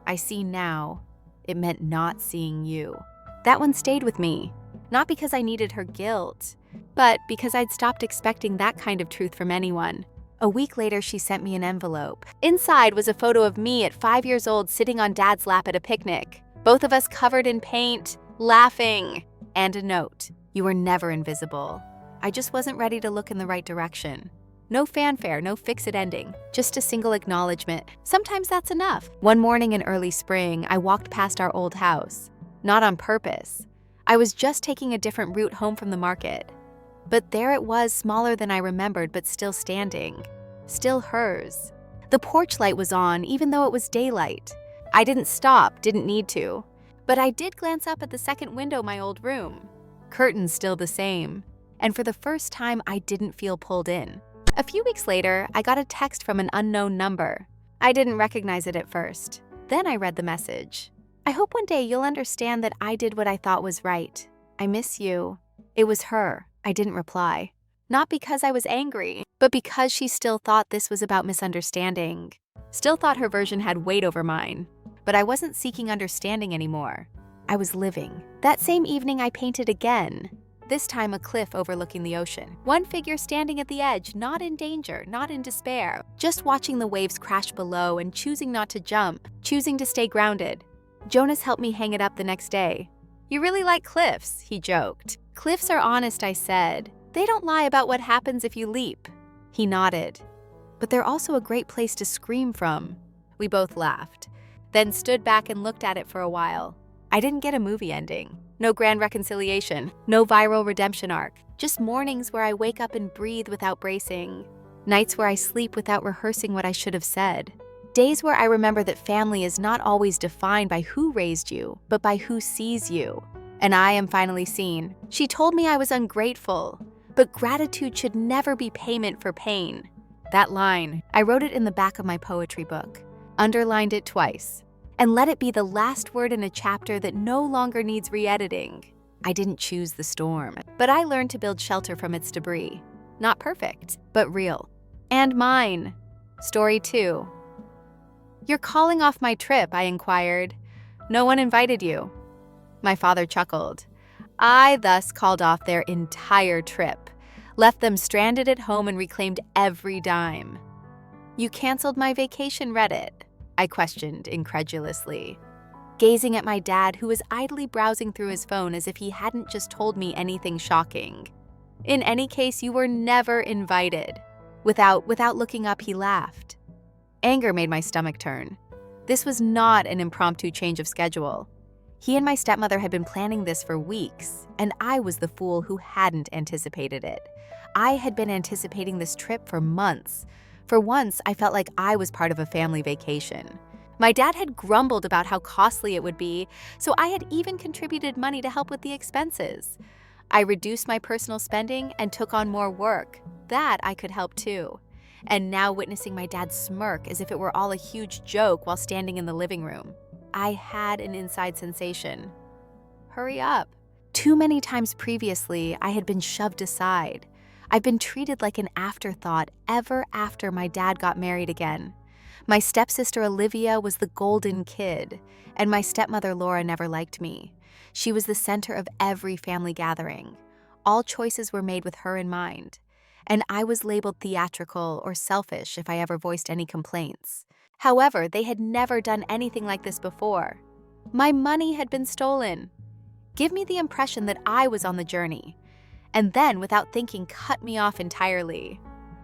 I see now, it meant not seeing you. That one stayed with me, not because I needed her guilt, but because I'd stopped expecting that kind of truth from anyone. A week later, she sent me an envelope. Inside was a photo of me at 5 years old sitting on Dad's lap at a picnic, both of us covered in paint, laughing, and a note. You were never invisible. I just wasn't ready to look in the right direction. No fanfare, no fix-it ending, just a single acknowledgement. Sometimes that's enough. One morning in early spring, I walked past our old house. Not on purpose. I was just taking a different route home from the market. But there it was, smaller than I remembered, but still standing. Still hers. The porch light was on, even though it was daylight. I didn't stop, didn't need to. But I did glance up at the second window of my old room. Curtains still the same. And for the first time, I didn't feel pulled in. A few weeks later, I got a text from an unknown number. I didn't recognize it at first. Then I read the message. I hope one day you'll understand that I did what I thought was right. I miss you. It was her. I didn't reply. Not because I was angry, but because she still thought this was about misunderstanding. Still thought her version had weight over mine. But I wasn't seeking understanding anymore. I was living. That same evening, I painted again. This time a cliff overlooking the ocean. One figure standing at the edge, not in danger, not in despair, just watching the waves crash below and choosing not to jump, choosing to stay grounded. Jonas helped me hang it up the next day. You really like cliffs, he joked. Cliffs are honest, I said. They don't lie about what happens if you leap. He nodded. But they're also a great place to scream from. We both laughed, then stood back and looked at it for a while. I didn't get a movie ending. No grand reconciliation, no viral redemption arc. Just mornings where I wake up and breathe without bracing. Nights where I sleep without rehearsing what I should have said. Days where I remember that family is not always defined by who raised you, but by who sees you. And I am finally seen. She told me I was ungrateful, but gratitude should never be payment for pain. That line, I wrote it in the back of my poetry book, underlined it twice, and let it be the last word in a chapter that no longer needs re-editing. I didn't choose the storm, but I learned to build shelter from its debris. Not perfect, but real. And mine. Story 2. You're calling off my trip, I inquired. No one invited you. My father chuckled. I thus called off their entire trip, left them stranded at home and reclaimed every dime. You canceled my vacation, Reddit? I questioned incredulously. gazing at my dad who was idly browsing through his phone as if he hadn't just told me anything shocking. In any case, you were never invited. Without looking up, he laughed. Anger made my stomach turn. This was not an impromptu change of schedule. He and my stepmother had been planning this for weeks, and I was the fool who hadn't anticipated it. I had been anticipating this trip for months. For once, I felt like I was part of a family vacation. My dad had grumbled about how costly it would be, so I had even contributed money to help with the expenses. I reduced my personal spending and took on more work. That I could help too. And now witnessing my dad smirk as if it were all a huge joke while standing in the living room, I had an inside sensation. Hurry up. Too many times previously, I had been shoved aside. I've been treated like an afterthought ever after my dad got married again. My stepsister Olivia was the golden kid, and my stepmother Laura never liked me. She was the center of every family gathering. All choices were made with her in mind, and I was labeled theatrical or selfish if I ever voiced any complaints. However, they had never done anything like this before. My money had been stolen. Give me the impression that I was on the journey, and then, without thinking, cut me off entirely.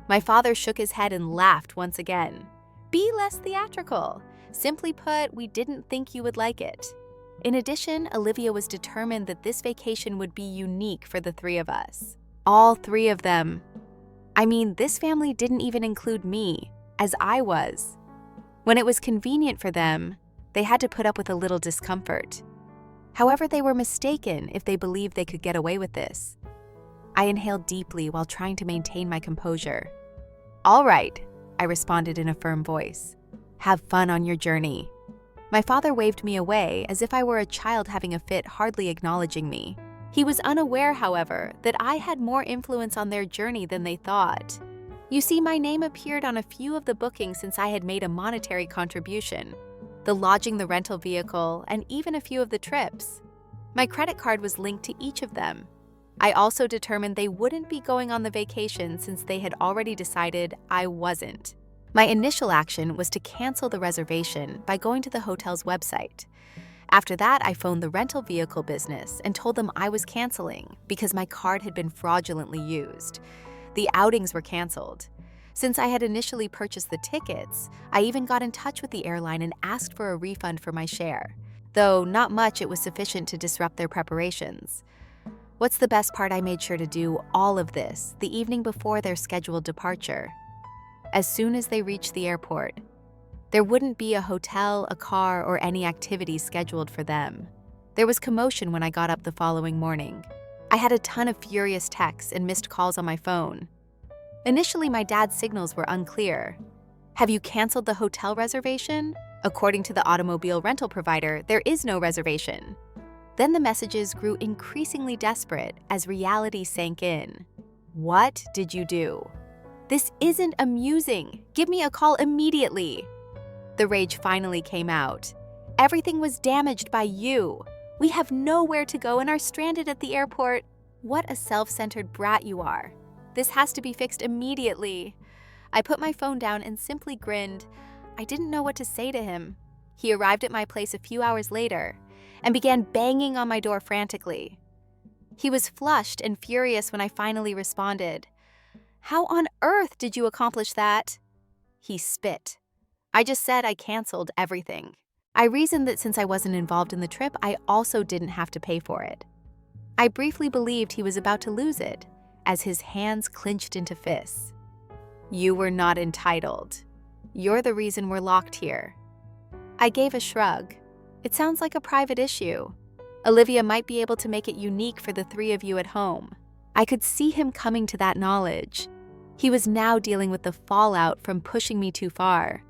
My father shook his head and laughed once again. Be less theatrical. Simply put, we didn't think you would like it. In addition, Olivia was determined that this vacation would be unique for the three of us. All three of them. I mean, this family didn't even include me, as I was. When it was convenient for them, they had to put up with a little discomfort. However, they were mistaken if they believed they could get away with this. I inhaled deeply while trying to maintain my composure. All right, I responded in a firm voice. Have fun on your journey. My father waved me away as if I were a child having a fit, hardly acknowledging me. He was unaware, however, that I had more influence on their journey than they thought. You see, my name appeared on a few of the bookings since I had made a monetary contribution. The lodging, the rental vehicle, and even a few of the trips. My credit card was linked to each of them. I also determined they wouldn't be going on the vacation since they had already decided I wasn't. My initial action was to cancel the reservation by going to the hotel's website. After that, I phoned the rental vehicle business and told them I was canceling because my card had been fraudulently used. The outings were canceled. Since I had initially purchased the tickets, I even got in touch with the airline and asked for a refund for my share. Though not much, it was sufficient to disrupt their preparations. What's the best part? I made sure to do all of this the evening before their scheduled departure. As soon as they reached the airport, there wouldn't be a hotel, a car, or any activities scheduled for them. There was commotion when I got up the following morning. I had a ton of furious texts and missed calls on my phone. Initially, my dad's signals were unclear. Have you canceled the hotel reservation? According to the automobile rental provider, there is no reservation. Then the messages grew increasingly desperate as reality sank in. What did you do? This isn't amusing. Give me a call immediately. The rage finally came out. Everything was damaged by you. We have nowhere to go and are stranded at the airport. What a self-centered brat you are. This has to be fixed immediately. I put my phone down and simply grinned. I didn't know what to say to him. He arrived at my place a few hours later and began banging on my door frantically. He was flushed and furious when I finally responded. How on earth did you accomplish that? He spit. I just said I canceled everything. I reasoned that since I wasn't involved in the trip, I also didn't have to pay for it. I briefly believed he was about to lose it, as his hands clenched into fists. You were not entitled. You're the reason we're locked here. I gave a shrug. It sounds like a private issue. Olivia might be able to make it unique for the three of you at home. I could see him coming to that knowledge. He was now dealing with the fallout from pushing me too far.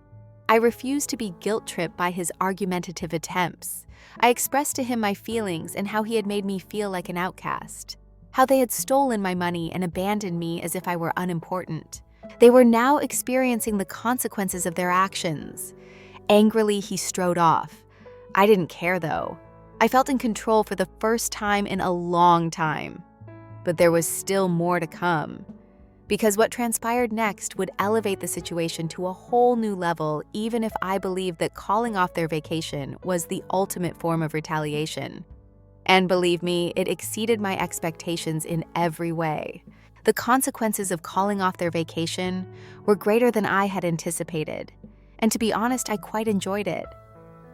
I refused to be guilt-tripped by his argumentative attempts. I expressed to him my feelings and how he had made me feel like an outcast. How they had stolen my money and abandoned me as if I were unimportant. They were now experiencing the consequences of their actions. Angrily, he strode off. I didn't care, though. I felt in control for the first time in a long time. But there was still more to come. because what transpired next would elevate the situation to a whole new level, even if I believed that calling off their vacation was the ultimate form of retaliation. And believe me, it exceeded my expectations in every way. The consequences of calling off their vacation were greater than I had anticipated, and to be honest, I quite enjoyed it.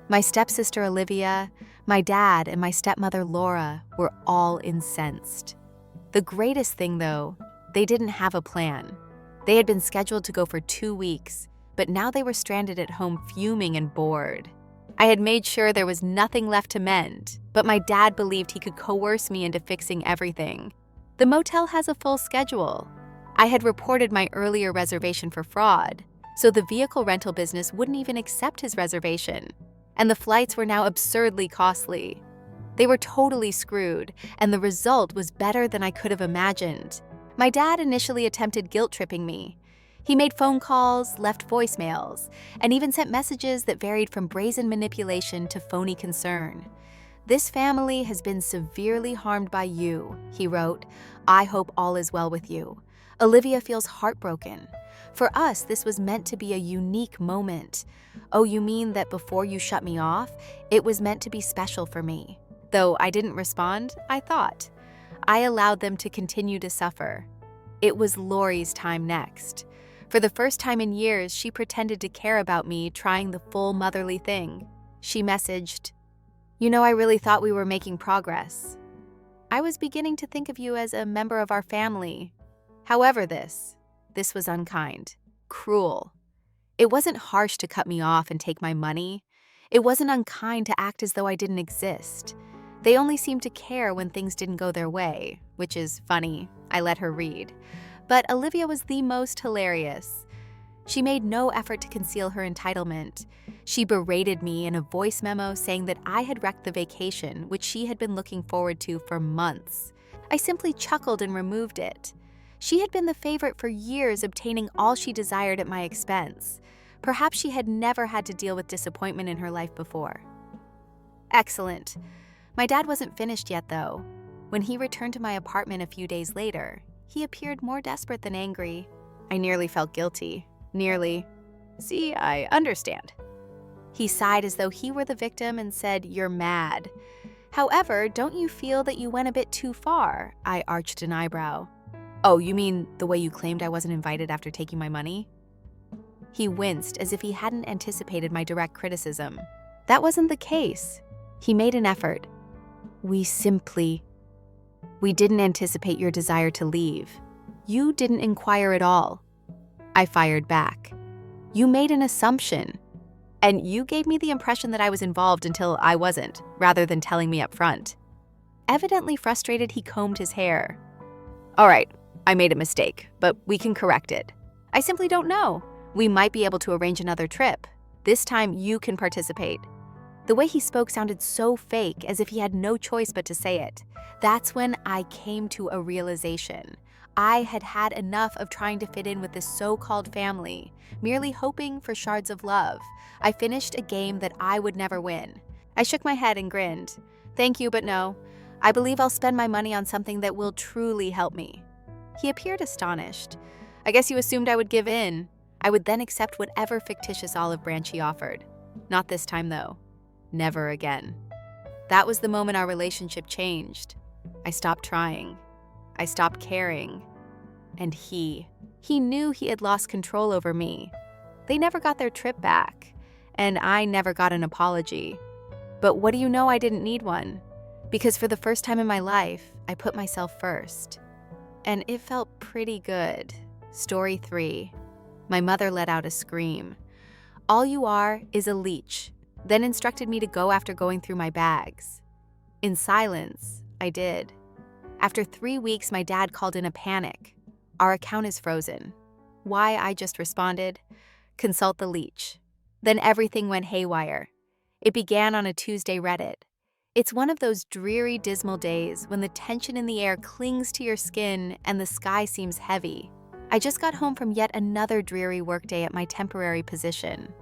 My stepsister Olivia, my dad, and my stepmother Laura were all incensed. The greatest thing, though, they didn't have a plan. They had been scheduled to go for 2 weeks, but now they were stranded at home fuming and bored. I had made sure there was nothing left to mend, but my dad believed he could coerce me into fixing everything. The motel has a full schedule. I had reported my earlier reservation for fraud, so the vehicle rental business wouldn't even accept his reservation, and the flights were now absurdly costly. They were totally screwed, and the result was better than I could have imagined. My dad initially attempted guilt-tripping me. He made phone calls, left voicemails, and even sent messages that varied from brazen manipulation to phony concern. "This family has been severely harmed by you," he wrote. "I hope all is well with you. Olivia feels heartbroken. For us, this was meant to be a unique moment. Oh, you mean that before you shut me off, it was meant to be special for me?" Though I didn't respond, I thought. I allowed them to continue to suffer. It was Lori's time next. For the first time in years, she pretended to care about me, trying the full motherly thing. She messaged, "You know, I really thought we were making progress. I was beginning to think of you as a member of our family. However, this was unkind, cruel. It wasn't harsh to cut me off and take my money. It wasn't unkind to act as though I didn't exist. They only seemed to care when things didn't go their way," which is funny. I let her read. But Olivia was the most hilarious. She made no effort to conceal her entitlement. She berated me in a voice memo saying that I had wrecked the vacation, which she had been looking forward to for months. I simply chuckled and removed it. She had been the favorite for years, obtaining all she desired at my expense. Perhaps she had never had to deal with disappointment in her life before. Excellent. My dad wasn't finished yet, though. When he returned to my apartment a few days later, he appeared more desperate than angry. I nearly felt guilty. Nearly. "See, I understand." He sighed as though he were the victim and said, "You're mad. However, don't you feel that you went a bit too far?" I arched an eyebrow. "Oh, you mean the way you claimed I wasn't invited after taking my money?" He winced as if he hadn't anticipated my direct criticism. That wasn't the case. He made an effort. We didn't anticipate your desire to leave. You didn't inquire at all." I fired back. "You made an assumption. And you gave me the impression that I was involved until I wasn't, rather than telling me up front." Evidently frustrated, he combed his hair. "All right, I made a mistake, but we can correct it. I simply don't know. We might be able to arrange another trip. This time you can participate." The way he spoke sounded so fake, as if he had no choice but to say it. That's when I came to a realization. I had had enough of trying to fit in with this so-called family, merely hoping for shards of love. I finished a game that I would never win. I shook my head and grinned. "Thank you, but no. I believe I'll spend my money on something that will truly help me." He appeared astonished. "I guess you assumed I would give in. I would then accept whatever fictitious olive branch he offered. Not this time, though. Never again." That was the moment our relationship changed. I stopped trying. I stopped caring. And he knew he had lost control over me. They never got their trip back, and I never got an apology. But what do you know, I didn't need one. Because for the first time in my life, I put myself first. And it felt pretty good. Story 3. My mother let out a scream. "All you are is a leech," then instructed me to go after going through my bags. In silence, I did. After 3 weeks, my dad called in a panic. "Our account is frozen." Why, I just responded, "Consult the leech." Then everything went haywire. It began on a Tuesday Reddit. It's one of those dreary, dismal days when the tension in the air clings to your skin and the sky seems heavy. I just got home from yet another dreary workday at my temporary position.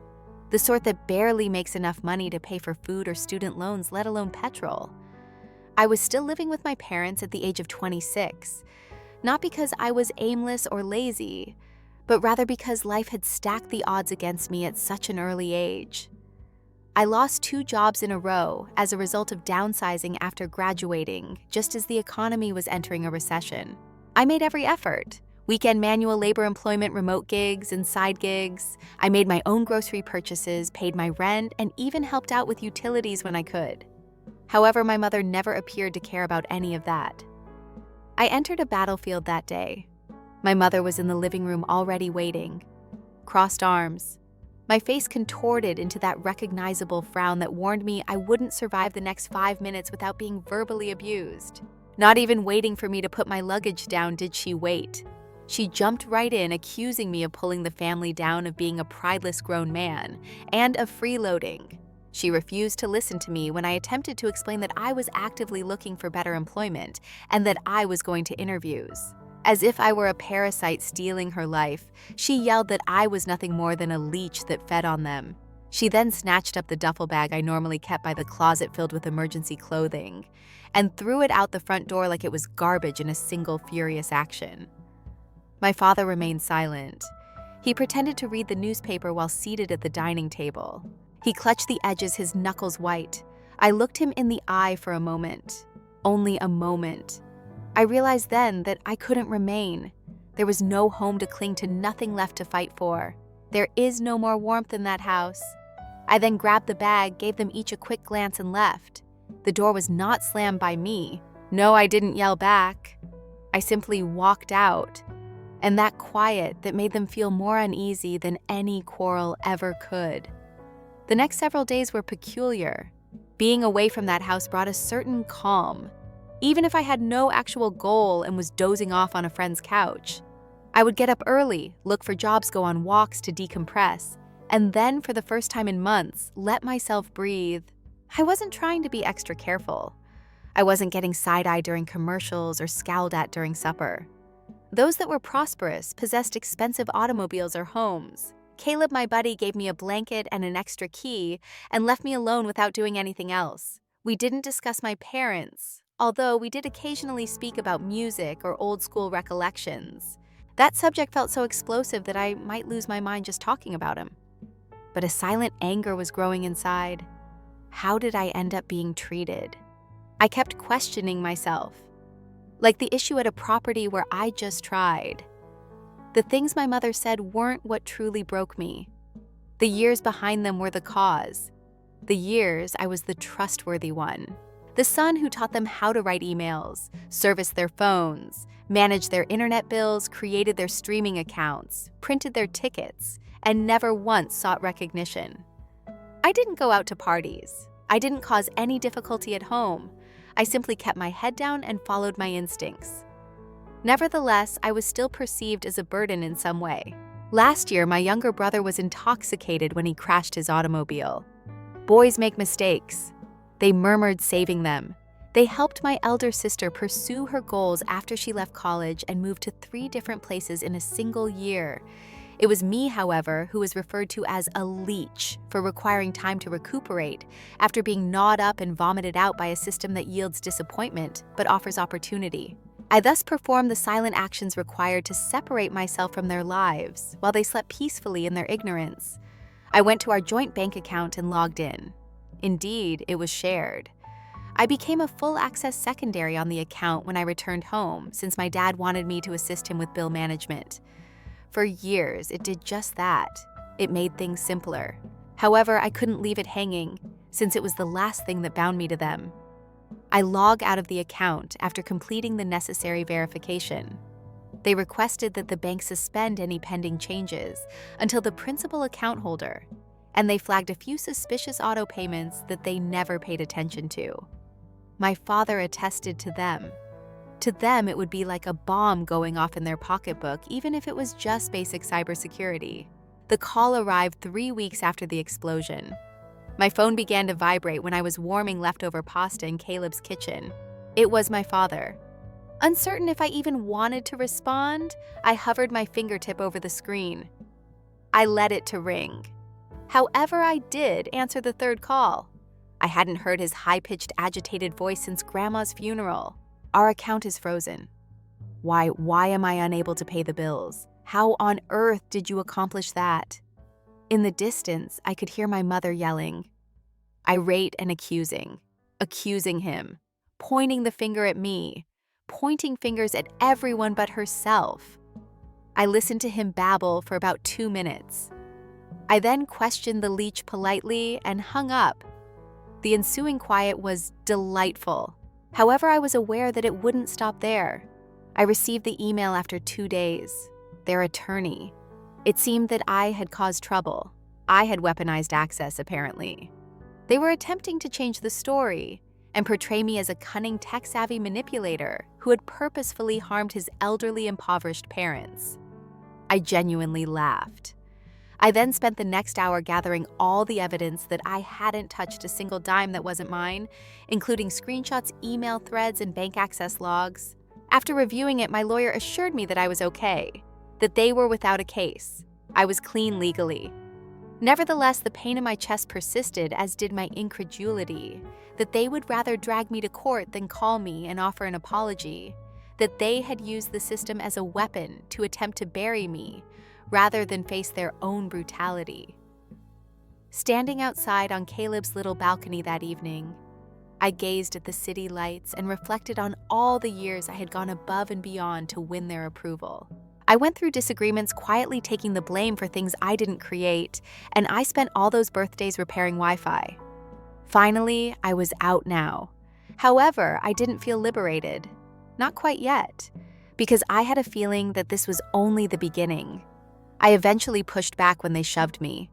The sort that barely makes enough money to pay for food or student loans, let alone petrol. I was still living with my parents at the age of 26. Not because I was aimless or lazy, but rather because life had stacked the odds against me at such an early age. I lost 2 jobs in a row as a result of downsizing after graduating, just as the economy was entering a recession. I made every effort. Weekend manual labor employment, remote gigs, and side gigs. I made my own grocery purchases, paid my rent, and even helped out with utilities when I could. However, my mother never appeared to care about any of that. I entered a battlefield that day. My mother was in the living room already waiting, crossed arms, my face contorted into that recognizable frown that warned me I wouldn't survive the next 5 minutes without being verbally abused. Not even waiting for me to put my luggage down did she wait. She jumped right in, accusing me of pulling the family down, of being a prideless grown man, and of freeloading. She refused to listen to me when I attempted to explain that I was actively looking for better employment and that I was going to interviews. As if I were a parasite stealing her life, she yelled that I was nothing more than a leech that fed on them. She then snatched up the duffel bag I normally kept by the closet filled with emergency clothing and threw it out the front door like it was garbage in a single furious action. My father remained silent. He pretended to read the newspaper while seated at the dining table. He clutched the edges, his knuckles white. I looked him in the eye for a moment. Only a moment. I realized then that I couldn't remain. There was no home to cling to, nothing left to fight for. There is no more warmth in that house. I then grabbed the bag, gave them each a quick glance, and left. The door was not slammed by me. No, I didn't yell back. I simply walked out. And that quiet that made them feel more uneasy than any quarrel ever could. The next several days were peculiar. Being away from that house brought a certain calm. Even if I had no actual goal and was dozing off on a friend's couch, I would get up early, look for jobs, go on walks to decompress, and then, for the first time in months, let myself breathe. I wasn't trying to be extra careful. I wasn't getting side-eyed during commercials or scowled at during supper. Those that were prosperous possessed expensive automobiles or homes. Caleb, my buddy, gave me a blanket and an extra key and left me alone without doing anything else. We didn't discuss my parents, although we did occasionally speak about music or old-school recollections. That subject felt so explosive that I might lose my mind just talking about him. But a silent anger was growing inside. How did I end up being treated? I kept questioning myself. Like the issue at a property where I just tried. The things my mother said weren't what truly broke me. The years behind them were the cause. The years I was the trustworthy one. The son who taught them how to write emails, service their phones, manage their internet bills, created their streaming accounts, printed their tickets, and never once sought recognition. I didn't go out to parties. I didn't cause any difficulty at home. I simply kept my head down and followed my instincts. Nevertheless, I was still perceived as a burden in some way. Last year, my younger brother was intoxicated when he crashed his automobile. Boys make mistakes. They murmured, saving them. They helped my elder sister pursue her goals after she left college and moved to 3 different places in a single year. It was me, however, who was referred to as a leech for requiring time to recuperate after being gnawed up and vomited out by a system that yields disappointment but offers opportunity. I thus performed the silent actions required to separate myself from their lives while they slept peacefully in their ignorance. I went to our joint bank account and logged in. Indeed, it was shared. I became a full-access secondary on the account when I returned home, since my dad wanted me to assist him with bill management. For years, it did just that. It made things simpler. However, I couldn't leave it hanging, since it was the last thing that bound me to them. I log out of the account after completing the necessary verification. They requested that the bank suspend any pending changes until the principal account holder, and they flagged a few suspicious auto payments that they never paid attention to. My father attested to them. To them, it would be like a bomb going off in their pocketbook, even if it was just basic cybersecurity. The call arrived 3 weeks after the explosion. My phone began to vibrate when I was warming leftover pasta in Caleb's kitchen. It was my father. Uncertain if I even wanted to respond, I hovered my fingertip over the screen. I let it to ring. However, I did answer the 3rd call. I hadn't heard his high-pitched, agitated voice since Grandma's funeral. Our account is frozen. Why am I unable to pay the bills? How on earth did you accomplish that? In the distance, I could hear my mother yelling, irate and accusing him, pointing the finger at me, pointing fingers at everyone but herself. I listened to him babble for about 2 minutes. I then questioned the leech politely and hung up. The ensuing quiet was delightful. However, I was aware that it wouldn't stop there. I received the email after 2 days. Their attorney. It seemed that I had caused trouble. I had weaponized access, apparently. They were attempting to change the story and portray me as a cunning tech-savvy manipulator who had purposefully harmed his elderly, impoverished parents. I genuinely laughed. I then spent the next hour gathering all the evidence that I hadn't touched a single dime that wasn't mine, including screenshots, email threads, and bank access logs. After reviewing it, my lawyer assured me that I was okay, that they were without a case. I was clean legally. Nevertheless, the pain in my chest persisted, as did my incredulity, that they would rather drag me to court than call me and offer an apology, that they had used the system as a weapon to attempt to bury me, rather than face their own brutality. Standing outside on Caleb's little balcony that evening, I gazed at the city lights and reflected on all the years I had gone above and beyond to win their approval. I went through disagreements, quietly taking the blame for things I didn't create, and I spent all those birthdays repairing Wi-Fi. Finally, I was out now. However, I didn't feel liberated. Not quite yet, because I had a feeling that this was only the beginning. I eventually pushed back when they shoved me.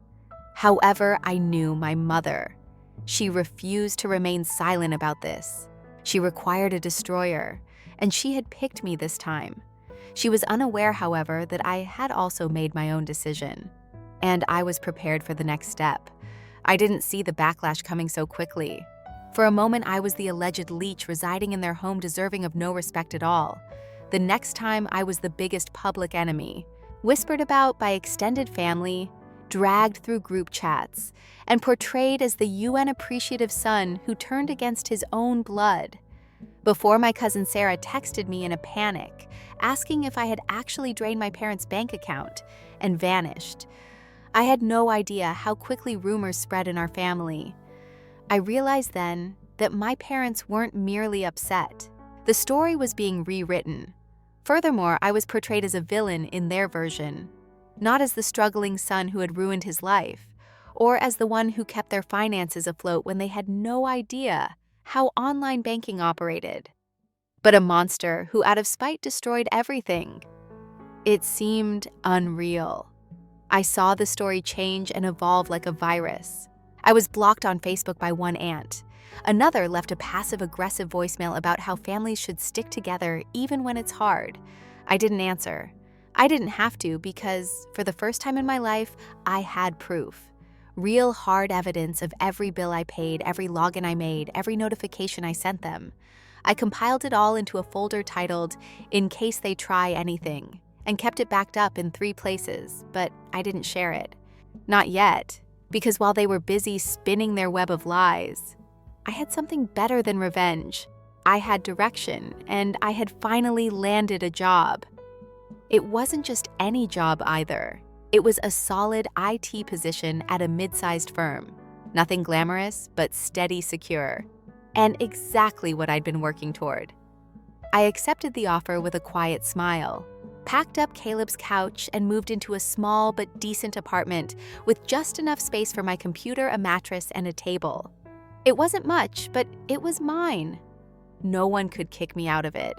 However, I knew my mother. She refused to remain silent about this. She required a destroyer, and she had picked me this time. She was unaware, however, that I had also made my own decision, and I was prepared for the next step. I didn't see the backlash coming so quickly. For a moment, I was the alleged leech residing in their home, deserving of no respect at all. The next time, I was the biggest public enemy, whispered about by extended family, dragged through group chats, and portrayed as the UN-appreciative son who turned against his own blood. Before my cousin Sarah texted me in a panic, asking if I had actually drained my parents' bank account, and vanished. I had no idea how quickly rumors spread in our family. I realized then that my parents weren't merely upset. The story was being rewritten. Furthermore, I was portrayed as a villain in their version, not as the struggling son who had ruined his life, or as the one who kept their finances afloat when they had no idea how online banking operated, but a monster who out of spite destroyed everything. It seemed unreal. I saw the story change and evolve like a virus. I was blocked on Facebook by one aunt. Another left a passive-aggressive voicemail about how families should stick together even when it's hard. I didn't answer. I didn't have to, because for the first time in my life, I had proof. Real hard evidence of every bill I paid, every login I made, every notification I sent them. I compiled it all into a folder titled, "In Case They Try Anything," and kept it backed up in 3 places, but I didn't share it. Not yet, because while they were busy spinning their web of lies, I had something better than revenge. I had direction, and I had finally landed a job. It wasn't just any job either. It was a solid IT position at a mid-sized firm. Nothing glamorous, but steady, secure. And exactly what I'd been working toward. I accepted the offer with a quiet smile, packed up Caleb's couch, and moved into a small but decent apartment with just enough space for my computer, a mattress, and a table. It wasn't much, but it was mine. No one could kick me out of it.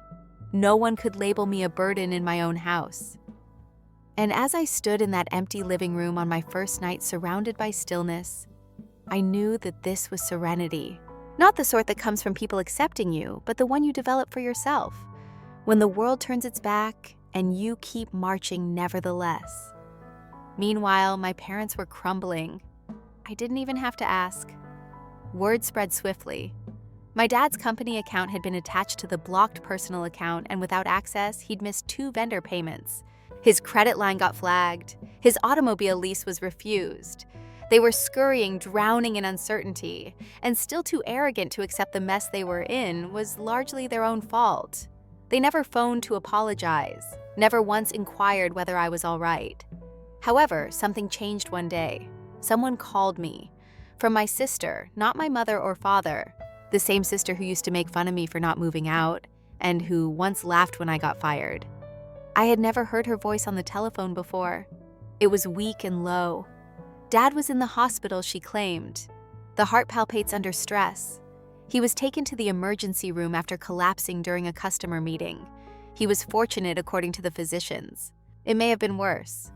No one could label me a burden in my own house. And as I stood in that empty living room on my first night surrounded by stillness, I knew that this was serenity. Not the sort that comes from people accepting you, but the one you develop for yourself. When the world turns its back and you keep marching nevertheless. Meanwhile, my parents were crumbling. I didn't even have to ask. Word spread swiftly. My dad's company account had been attached to the blocked personal account, and without access, he'd missed 2 vendor payments. His credit line got flagged. His automobile lease was refused. They were scurrying, drowning in uncertainty, and still too arrogant to accept the mess they were in was largely their own fault. They never phoned to apologize, never once inquired whether I was all right. However, something changed one day. Someone called me. From my sister, not my mother or father. The same sister who used to make fun of me for not moving out, and who once laughed when I got fired. I had never heard her voice on the telephone before. It was weak and low. Dad was in the hospital, she claimed. The heart palpates under stress. He was taken to the emergency room after collapsing during a customer meeting. He was fortunate, according to the physicians. It may have been worse.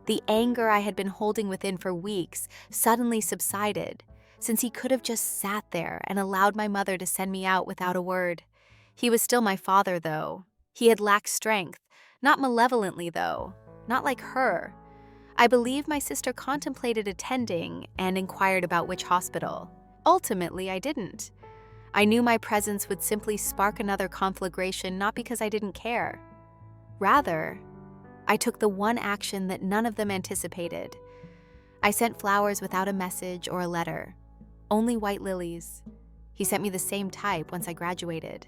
The anger I had been holding within for weeks suddenly subsided, since he could have just sat there and allowed my mother to send me out without a word. He was still my father, though. He had lacked strength, not malevolently, though, not like her. I believe my sister contemplated attending and inquired about which hospital. Ultimately, I didn't. I knew my presence would simply spark another conflagration, not because I didn't care. Rather, I took the one action that none of them anticipated. I sent flowers without a message or a letter. Only white lilies. He sent me the same type once I graduated.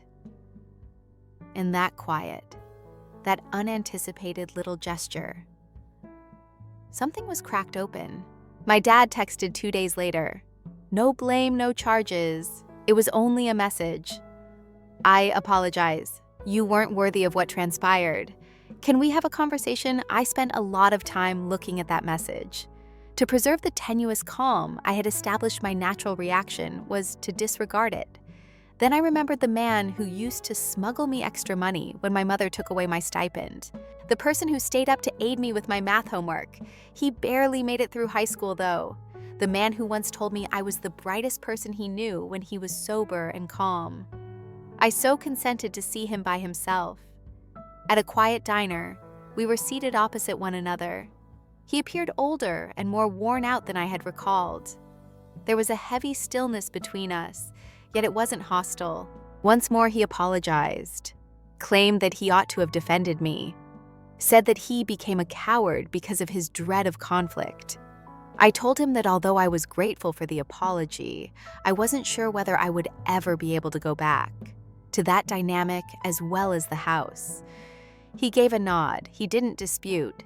In that quiet, that unanticipated little gesture, something was cracked open. My dad texted 2 days later. No blame, no charges. It was only a message. I apologize. You weren't worthy of what transpired. Can we have a conversation? I spent a lot of time looking at that message. To preserve the tenuous calm I had established, my natural reaction was to disregard it. Then I remembered the man who used to smuggle me extra money when my mother took away my stipend. The person who stayed up to aid me with my math homework. He barely made it through high school, though. The man who once told me I was the brightest person he knew when he was sober and calm. I so consented to see him by himself. At a quiet diner, we were seated opposite one another. He appeared older and more worn out than I had recalled. There was a heavy stillness between us, yet it wasn't hostile. Once more he apologized, claimed that he ought to have defended me, said that he became a coward because of his dread of conflict. I told him that although I was grateful for the apology, I wasn't sure whether I would ever be able to go back to that dynamic as well as the house. He gave a nod. He didn't dispute.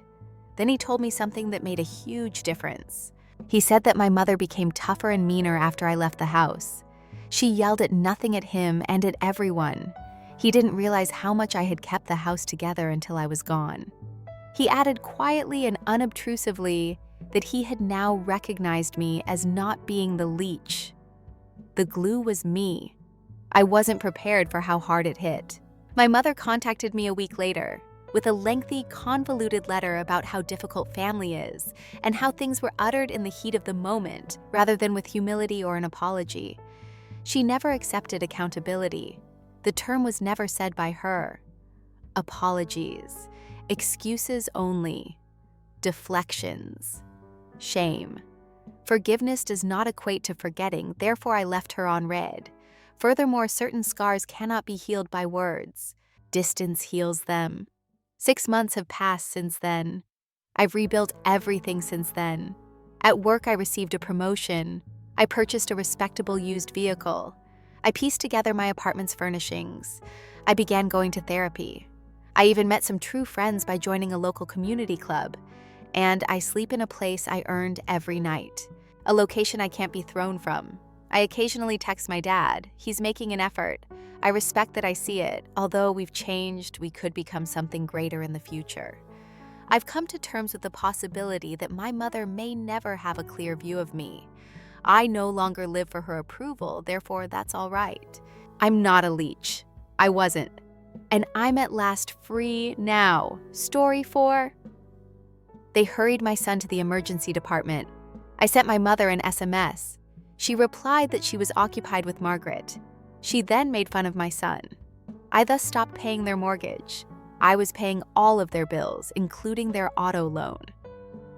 Then he told me something that made a huge difference. He said that my mother became tougher and meaner after I left the house. She yelled at nothing at him and at everyone. He didn't realize how much I had kept the house together until I was gone. He added quietly and unobtrusively that he had now recognized me as not being the leech. The glue was me. I wasn't prepared for how hard it hit. My mother contacted me a week later with a lengthy, convoluted letter about how difficult family is and how things were uttered in the heat of the moment rather than with humility or an apology. She never accepted accountability. The term was never said by her. Apologies, excuses only, deflections, shame. Forgiveness does not equate to forgetting, therefore I left her on red. Furthermore, certain scars cannot be healed by words. Distance heals them. 6 months have passed since then. I've rebuilt everything since then. At work, I received a promotion. I purchased a respectable used vehicle. I pieced together my apartment's furnishings. I began going to therapy. I even met some true friends by joining a local community club. And I sleep in a place I earned every night, a location I can't be thrown from. I occasionally text my dad. He's making an effort. I respect that I see it. Although we've changed, we could become something greater in the future. I've come to terms with the possibility that my mother may never have a clear view of me. I no longer live for her approval, therefore that's all right. I'm not a leech. I wasn't. And I'm at last free now. Story 4. They hurried my son to the emergency department. I sent my mother an SMS. She replied that she was occupied with Margaret. She then made fun of my son. I thus stopped paying their mortgage. I was paying all of their bills, including their auto loan.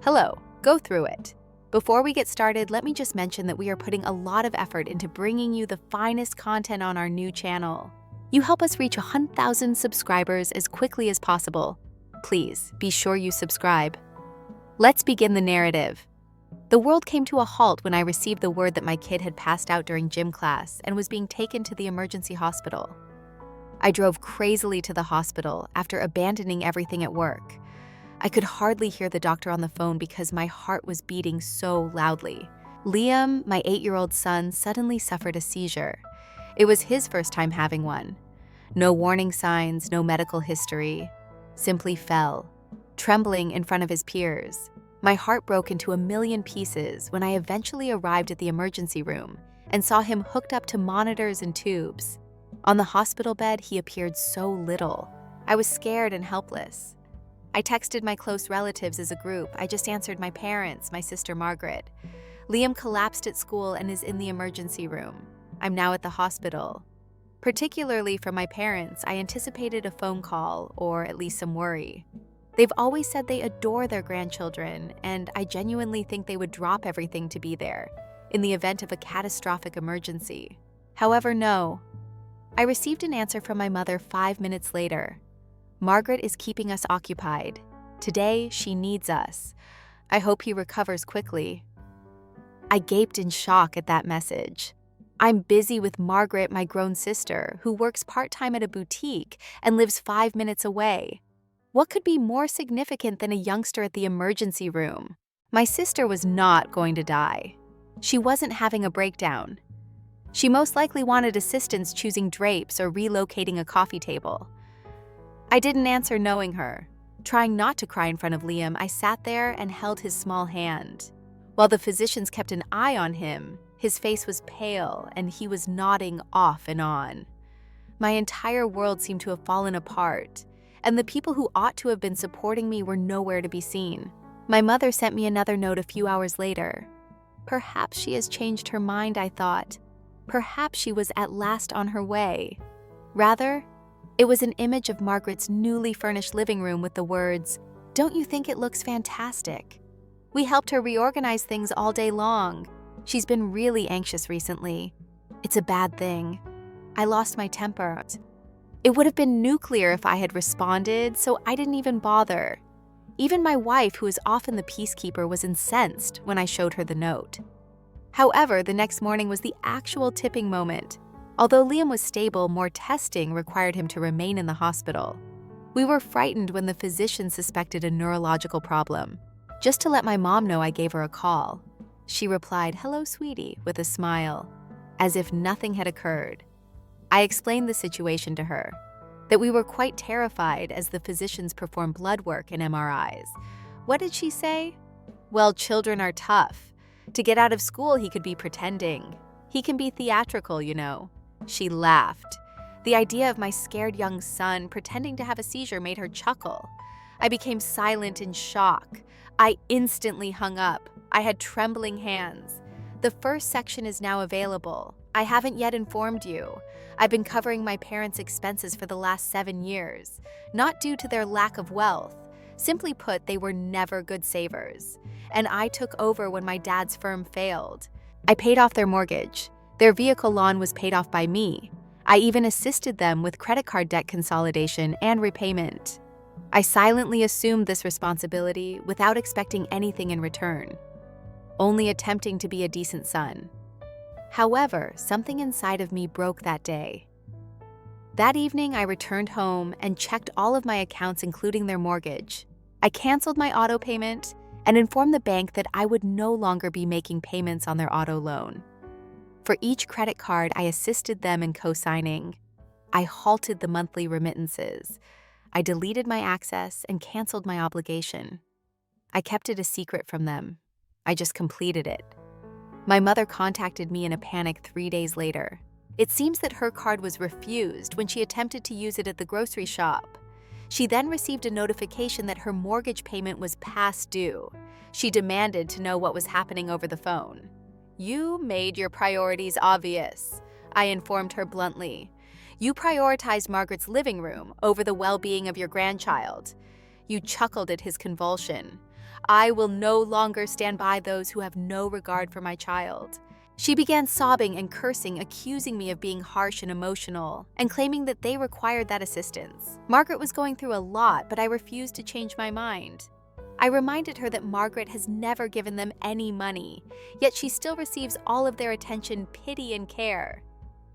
Hello, go through it. Before we get started, let me just mention that we are putting a lot of effort into bringing you the finest content on our new channel. You help us reach 100,000 subscribers as quickly as possible. Please be sure you subscribe. Let's begin the narrative. The world came to a halt when I received the word that my kid had passed out during gym class and was being taken to the emergency hospital. I drove crazily to the hospital after abandoning everything at work. I could hardly hear the doctor on the phone because my heart was beating so loudly. Liam, my 8-year-old son, suddenly suffered a seizure. It was his first time having one. No warning signs, no medical history. Simply fell, trembling in front of his peers. My heart broke into a million pieces when I eventually arrived at the emergency room and saw him hooked up to monitors and tubes. On the hospital bed, he appeared so little. I was scared and helpless. I texted my close relatives as a group. I just answered my parents, my sister Margaret. Liam collapsed at school and is in the emergency room. I'm now at the hospital. Particularly from my parents, I anticipated a phone call or at least some worry. They've always said they adore their grandchildren, and I genuinely think they would drop everything to be there in the event of a catastrophic emergency. However, no. I received an answer from my mother 5 minutes later. Margaret is keeping us occupied. Today, she needs us. I hope he recovers quickly. I gaped in shock at that message. I'm busy with Margaret, my grown sister, who works part-time at a boutique and lives 5 minutes away. What could be more significant than a youngster at the emergency room? My sister was not going to die. She wasn't having a breakdown. She most likely wanted assistance choosing drapes or relocating a coffee table. I didn't answer knowing her. Trying not to cry in front of Liam, I sat there and held his small hand. While the physicians kept an eye on him, his face was pale and he was nodding off and on. My entire world seemed to have fallen apart, and the people who ought to have been supporting me were nowhere to be seen. My mother sent me another note a few hours later. Perhaps she has changed her mind, I thought. Perhaps she was at last on her way. Rather, it was an image of Margaret's newly furnished living room with the words, "Don't you think it looks fantastic? We helped her reorganize things all day long. She's been really anxious recently. It's a bad thing. I lost my temper. It would have been nuclear if I had responded, so I didn't even bother." Even my wife, who is often the peacekeeper, was incensed when I showed her the note. However, the next morning was the actual tipping moment. Although Liam was stable, more testing required him to remain in the hospital. We were frightened when the physician suspected a neurological problem. Just to let my mom know, I gave her a call. She replied, "Hello, sweetie," with a smile, as if nothing had occurred. I explained the situation to her, that we were quite terrified as the physicians performed blood work and MRIs. What did she say? Well, children are tough. To get out of school, he could be pretending. He can be theatrical, you know. She laughed. The idea of my scared young son pretending to have a seizure made her chuckle. I became silent in shock. I instantly hung up. I had trembling hands. "The first section is now available. I haven't yet informed you. I've been covering my parents' expenses for the last 7 years, not due to their lack of wealth. Simply put, they were never good savers. And I took over when my dad's firm failed. I paid off their mortgage. Their vehicle loan was paid off by me. I even assisted them with credit card debt consolidation and repayment. I silently assumed this responsibility without expecting anything in return, only attempting to be a decent son. However, something inside of me broke that day. That evening, I returned home and checked all of my accounts, including their mortgage. I canceled my auto payment and informed the bank that I would no longer be making payments on their auto loan. For each credit card, I assisted them in co-signing. I halted the monthly remittances. I deleted my access and canceled my obligation. I kept it a secret from them. I just completed it. My mother contacted me in a panic 3 days later. It seems that her card was refused when she attempted to use it at the grocery shop. She then received a notification that her mortgage payment was past due. She demanded to know what was happening over the phone. "You made your priorities obvious," I informed her bluntly. "You prioritized Margaret's living room over the well-being of your grandchild." You chuckled at his convulsion. "I will no longer stand by those who have no regard for my child." She began sobbing and cursing, accusing me of being harsh and emotional, and claiming that they required that assistance. Margaret was going through a lot, but I refused to change my mind. I reminded her that Margaret has never given them any money, yet she still receives all of their attention, pity, and care.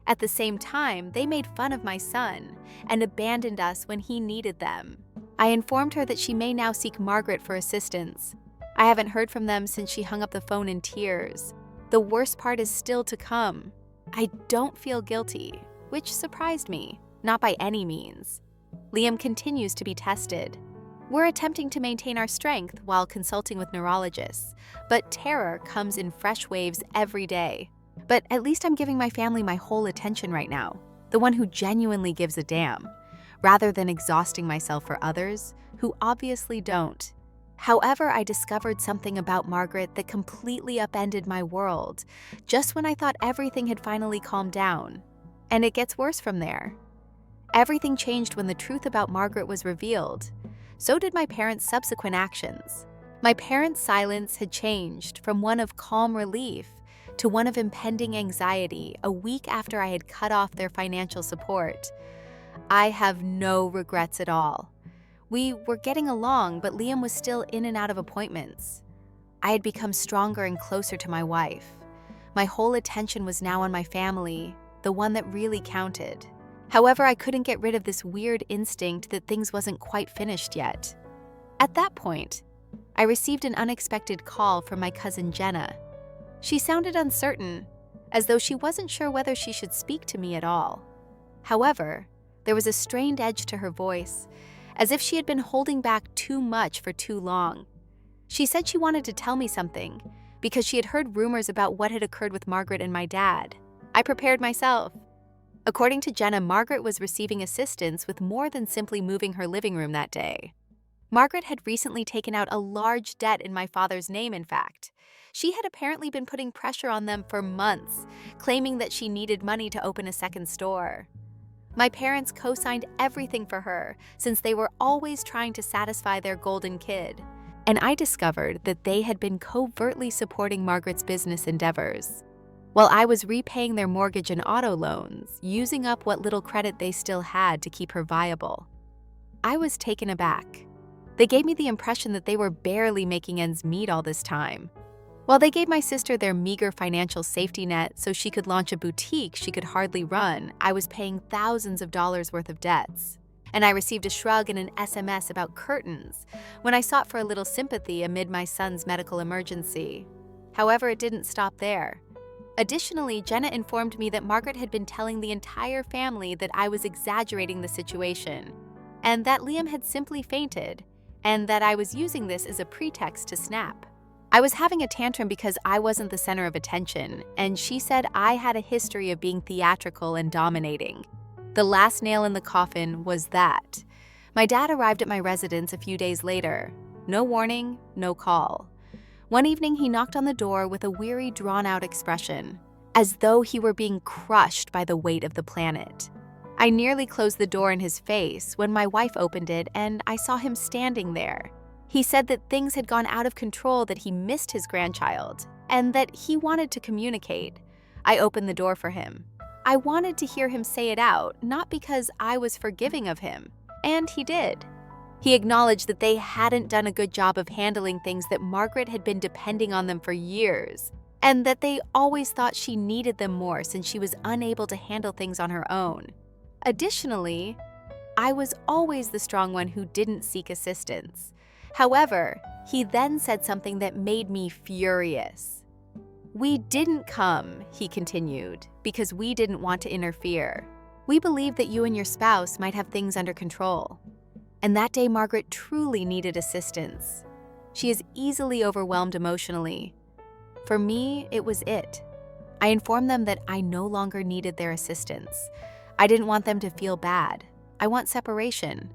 At the same time, they made fun of my son and abandoned us when he needed them. I informed her that she may now seek Margaret for assistance. I haven't heard from them since she hung up the phone in tears. The worst part is still to come. I don't feel guilty, which surprised me, not by any means. Liam continues to be tested. We're attempting to maintain our strength while consulting with neurologists, but terror comes in fresh waves every day. But at least I'm giving my family my whole attention right now, the one who genuinely gives a damn, rather than exhausting myself for others who obviously don't. However, I discovered something about Margaret that completely upended my world, just when I thought everything had finally calmed down. And it gets worse from there. Everything changed when the truth about Margaret was revealed. So did my parents' subsequent actions. My parents' silence had changed from one of calm relief to one of impending anxiety a week after I had cut off their financial support. I have no regrets at all. We were getting along, but Liam was still in and out of appointments. I had become stronger and closer to my wife. My whole attention was now on my family, the one that really counted. However, I couldn't get rid of this weird instinct that things wasn't quite finished yet. At that point, I received an unexpected call from my cousin Jenna. She sounded uncertain, as though she wasn't sure whether she should speak to me at all. However, there was a strained edge to her voice, as if she had been holding back too much for too long. She said she wanted to tell me something, because she had heard rumors about what had occurred with Margaret and my dad. I prepared myself. According to Jenna, Margaret was receiving assistance with more than simply moving her living room that day. Margaret had recently taken out a large debt in my father's name, in fact. She had apparently been putting pressure on them for months, claiming that she needed money to open a second store. My parents co-signed everything for her, since they were always trying to satisfy their golden kid. And I discovered that they had been covertly supporting Margaret's business endeavors, while I was repaying their mortgage and auto loans, using up what little credit they still had to keep her viable. I was taken aback. They gave me the impression that they were barely making ends meet all this time. While they gave my sister their meager financial safety net so she could launch a boutique she could hardly run, I was paying thousands of dollars worth of debts. And I received a shrug and an SMS about curtains when I sought for a little sympathy amid my son's medical emergency. However, it didn't stop there. Additionally, Jenna informed me that Margaret had been telling the entire family that I was exaggerating the situation, and that Liam had simply fainted, and that I was using this as a pretext to snap. I was having a tantrum because I wasn't the center of attention, and she said I had a history of being theatrical and dominating. The last nail in the coffin was that. My dad arrived at my residence a few days later. No warning, no call. One evening, he knocked on the door with a weary, drawn-out expression, as though he were being crushed by the weight of the planet. I nearly closed the door in his face when my wife opened it and I saw him standing there. He said that things had gone out of control, that he missed his grandchild, and that he wanted to communicate. I opened the door for him. I wanted to hear him say it out, not because I was forgiving of him, and he did. He acknowledged that they hadn't done a good job of handling things, that Margaret had been depending on them for years, and that they always thought she needed them more since she was unable to handle things on her own. Additionally, I was always the strong one who didn't seek assistance. However, he then said something that made me furious. "We didn't come," he continued, "because we didn't want to interfere. We believed that you and your spouse might have things under control." And that day, Margaret truly needed assistance. She is easily overwhelmed emotionally. For me, it was it. I informed them that I no longer needed their assistance. I didn't want them to feel bad. I want separation.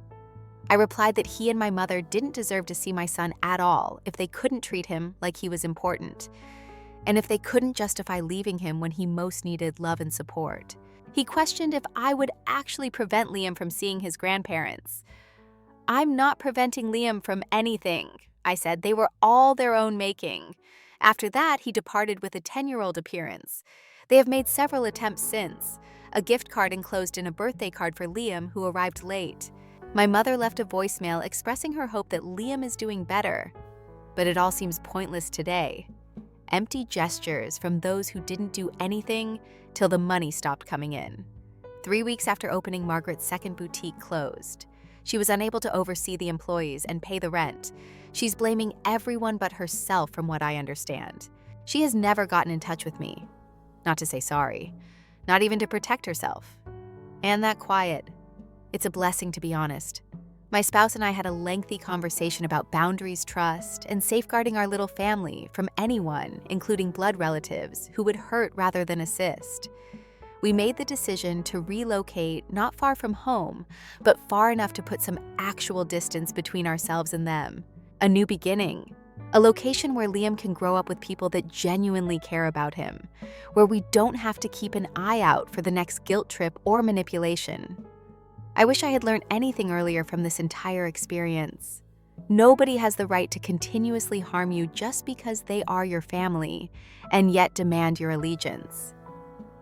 I replied that he and my mother didn't deserve to see my son at all if they couldn't treat him like he was important, and if they couldn't justify leaving him when he most needed love and support. He questioned if I would actually prevent Liam from seeing his grandparents. "I'm not preventing Liam from anything," I said. "They were all their own making." After that, he departed with a 10-year-old appearance. They have made several attempts since. A gift card enclosed in a birthday card for Liam, who arrived late. My mother left a voicemail expressing her hope that Liam is doing better. But it all seems pointless today. empty gestures from those who didn't do anything till the money stopped coming in. 3 weeks after opening, Margaret's second boutique closed. She was unable to oversee the employees and pay the rent. She's blaming everyone but herself, from what I understand. She has never gotten in touch with me. Not to say sorry. Not even to protect herself. And that quiet. It's a blessing, to be honest. My spouse and I had a lengthy conversation about boundaries, trust, and safeguarding our little family from anyone, including blood relatives, who would hurt rather than assist. We made the decision to relocate not far from home, but far enough to put some actual distance between ourselves and them. A new beginning. A location where Liam can grow up with people that genuinely care about him, where we don't have to keep an eye out for the next guilt trip or manipulation. I wish I had learned anything earlier from this entire experience. Nobody has the right to continuously harm you just because they are your family, and yet demand your allegiance.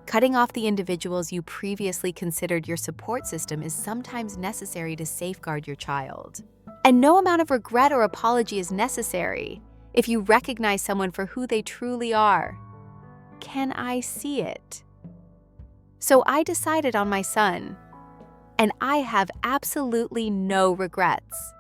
Cutting off the individuals you previously considered your support system is sometimes necessary to safeguard your child. And no amount of regret or apology is necessary if you recognize someone for who they truly are. Can I see it? So I decided on my son, and I have absolutely no regrets.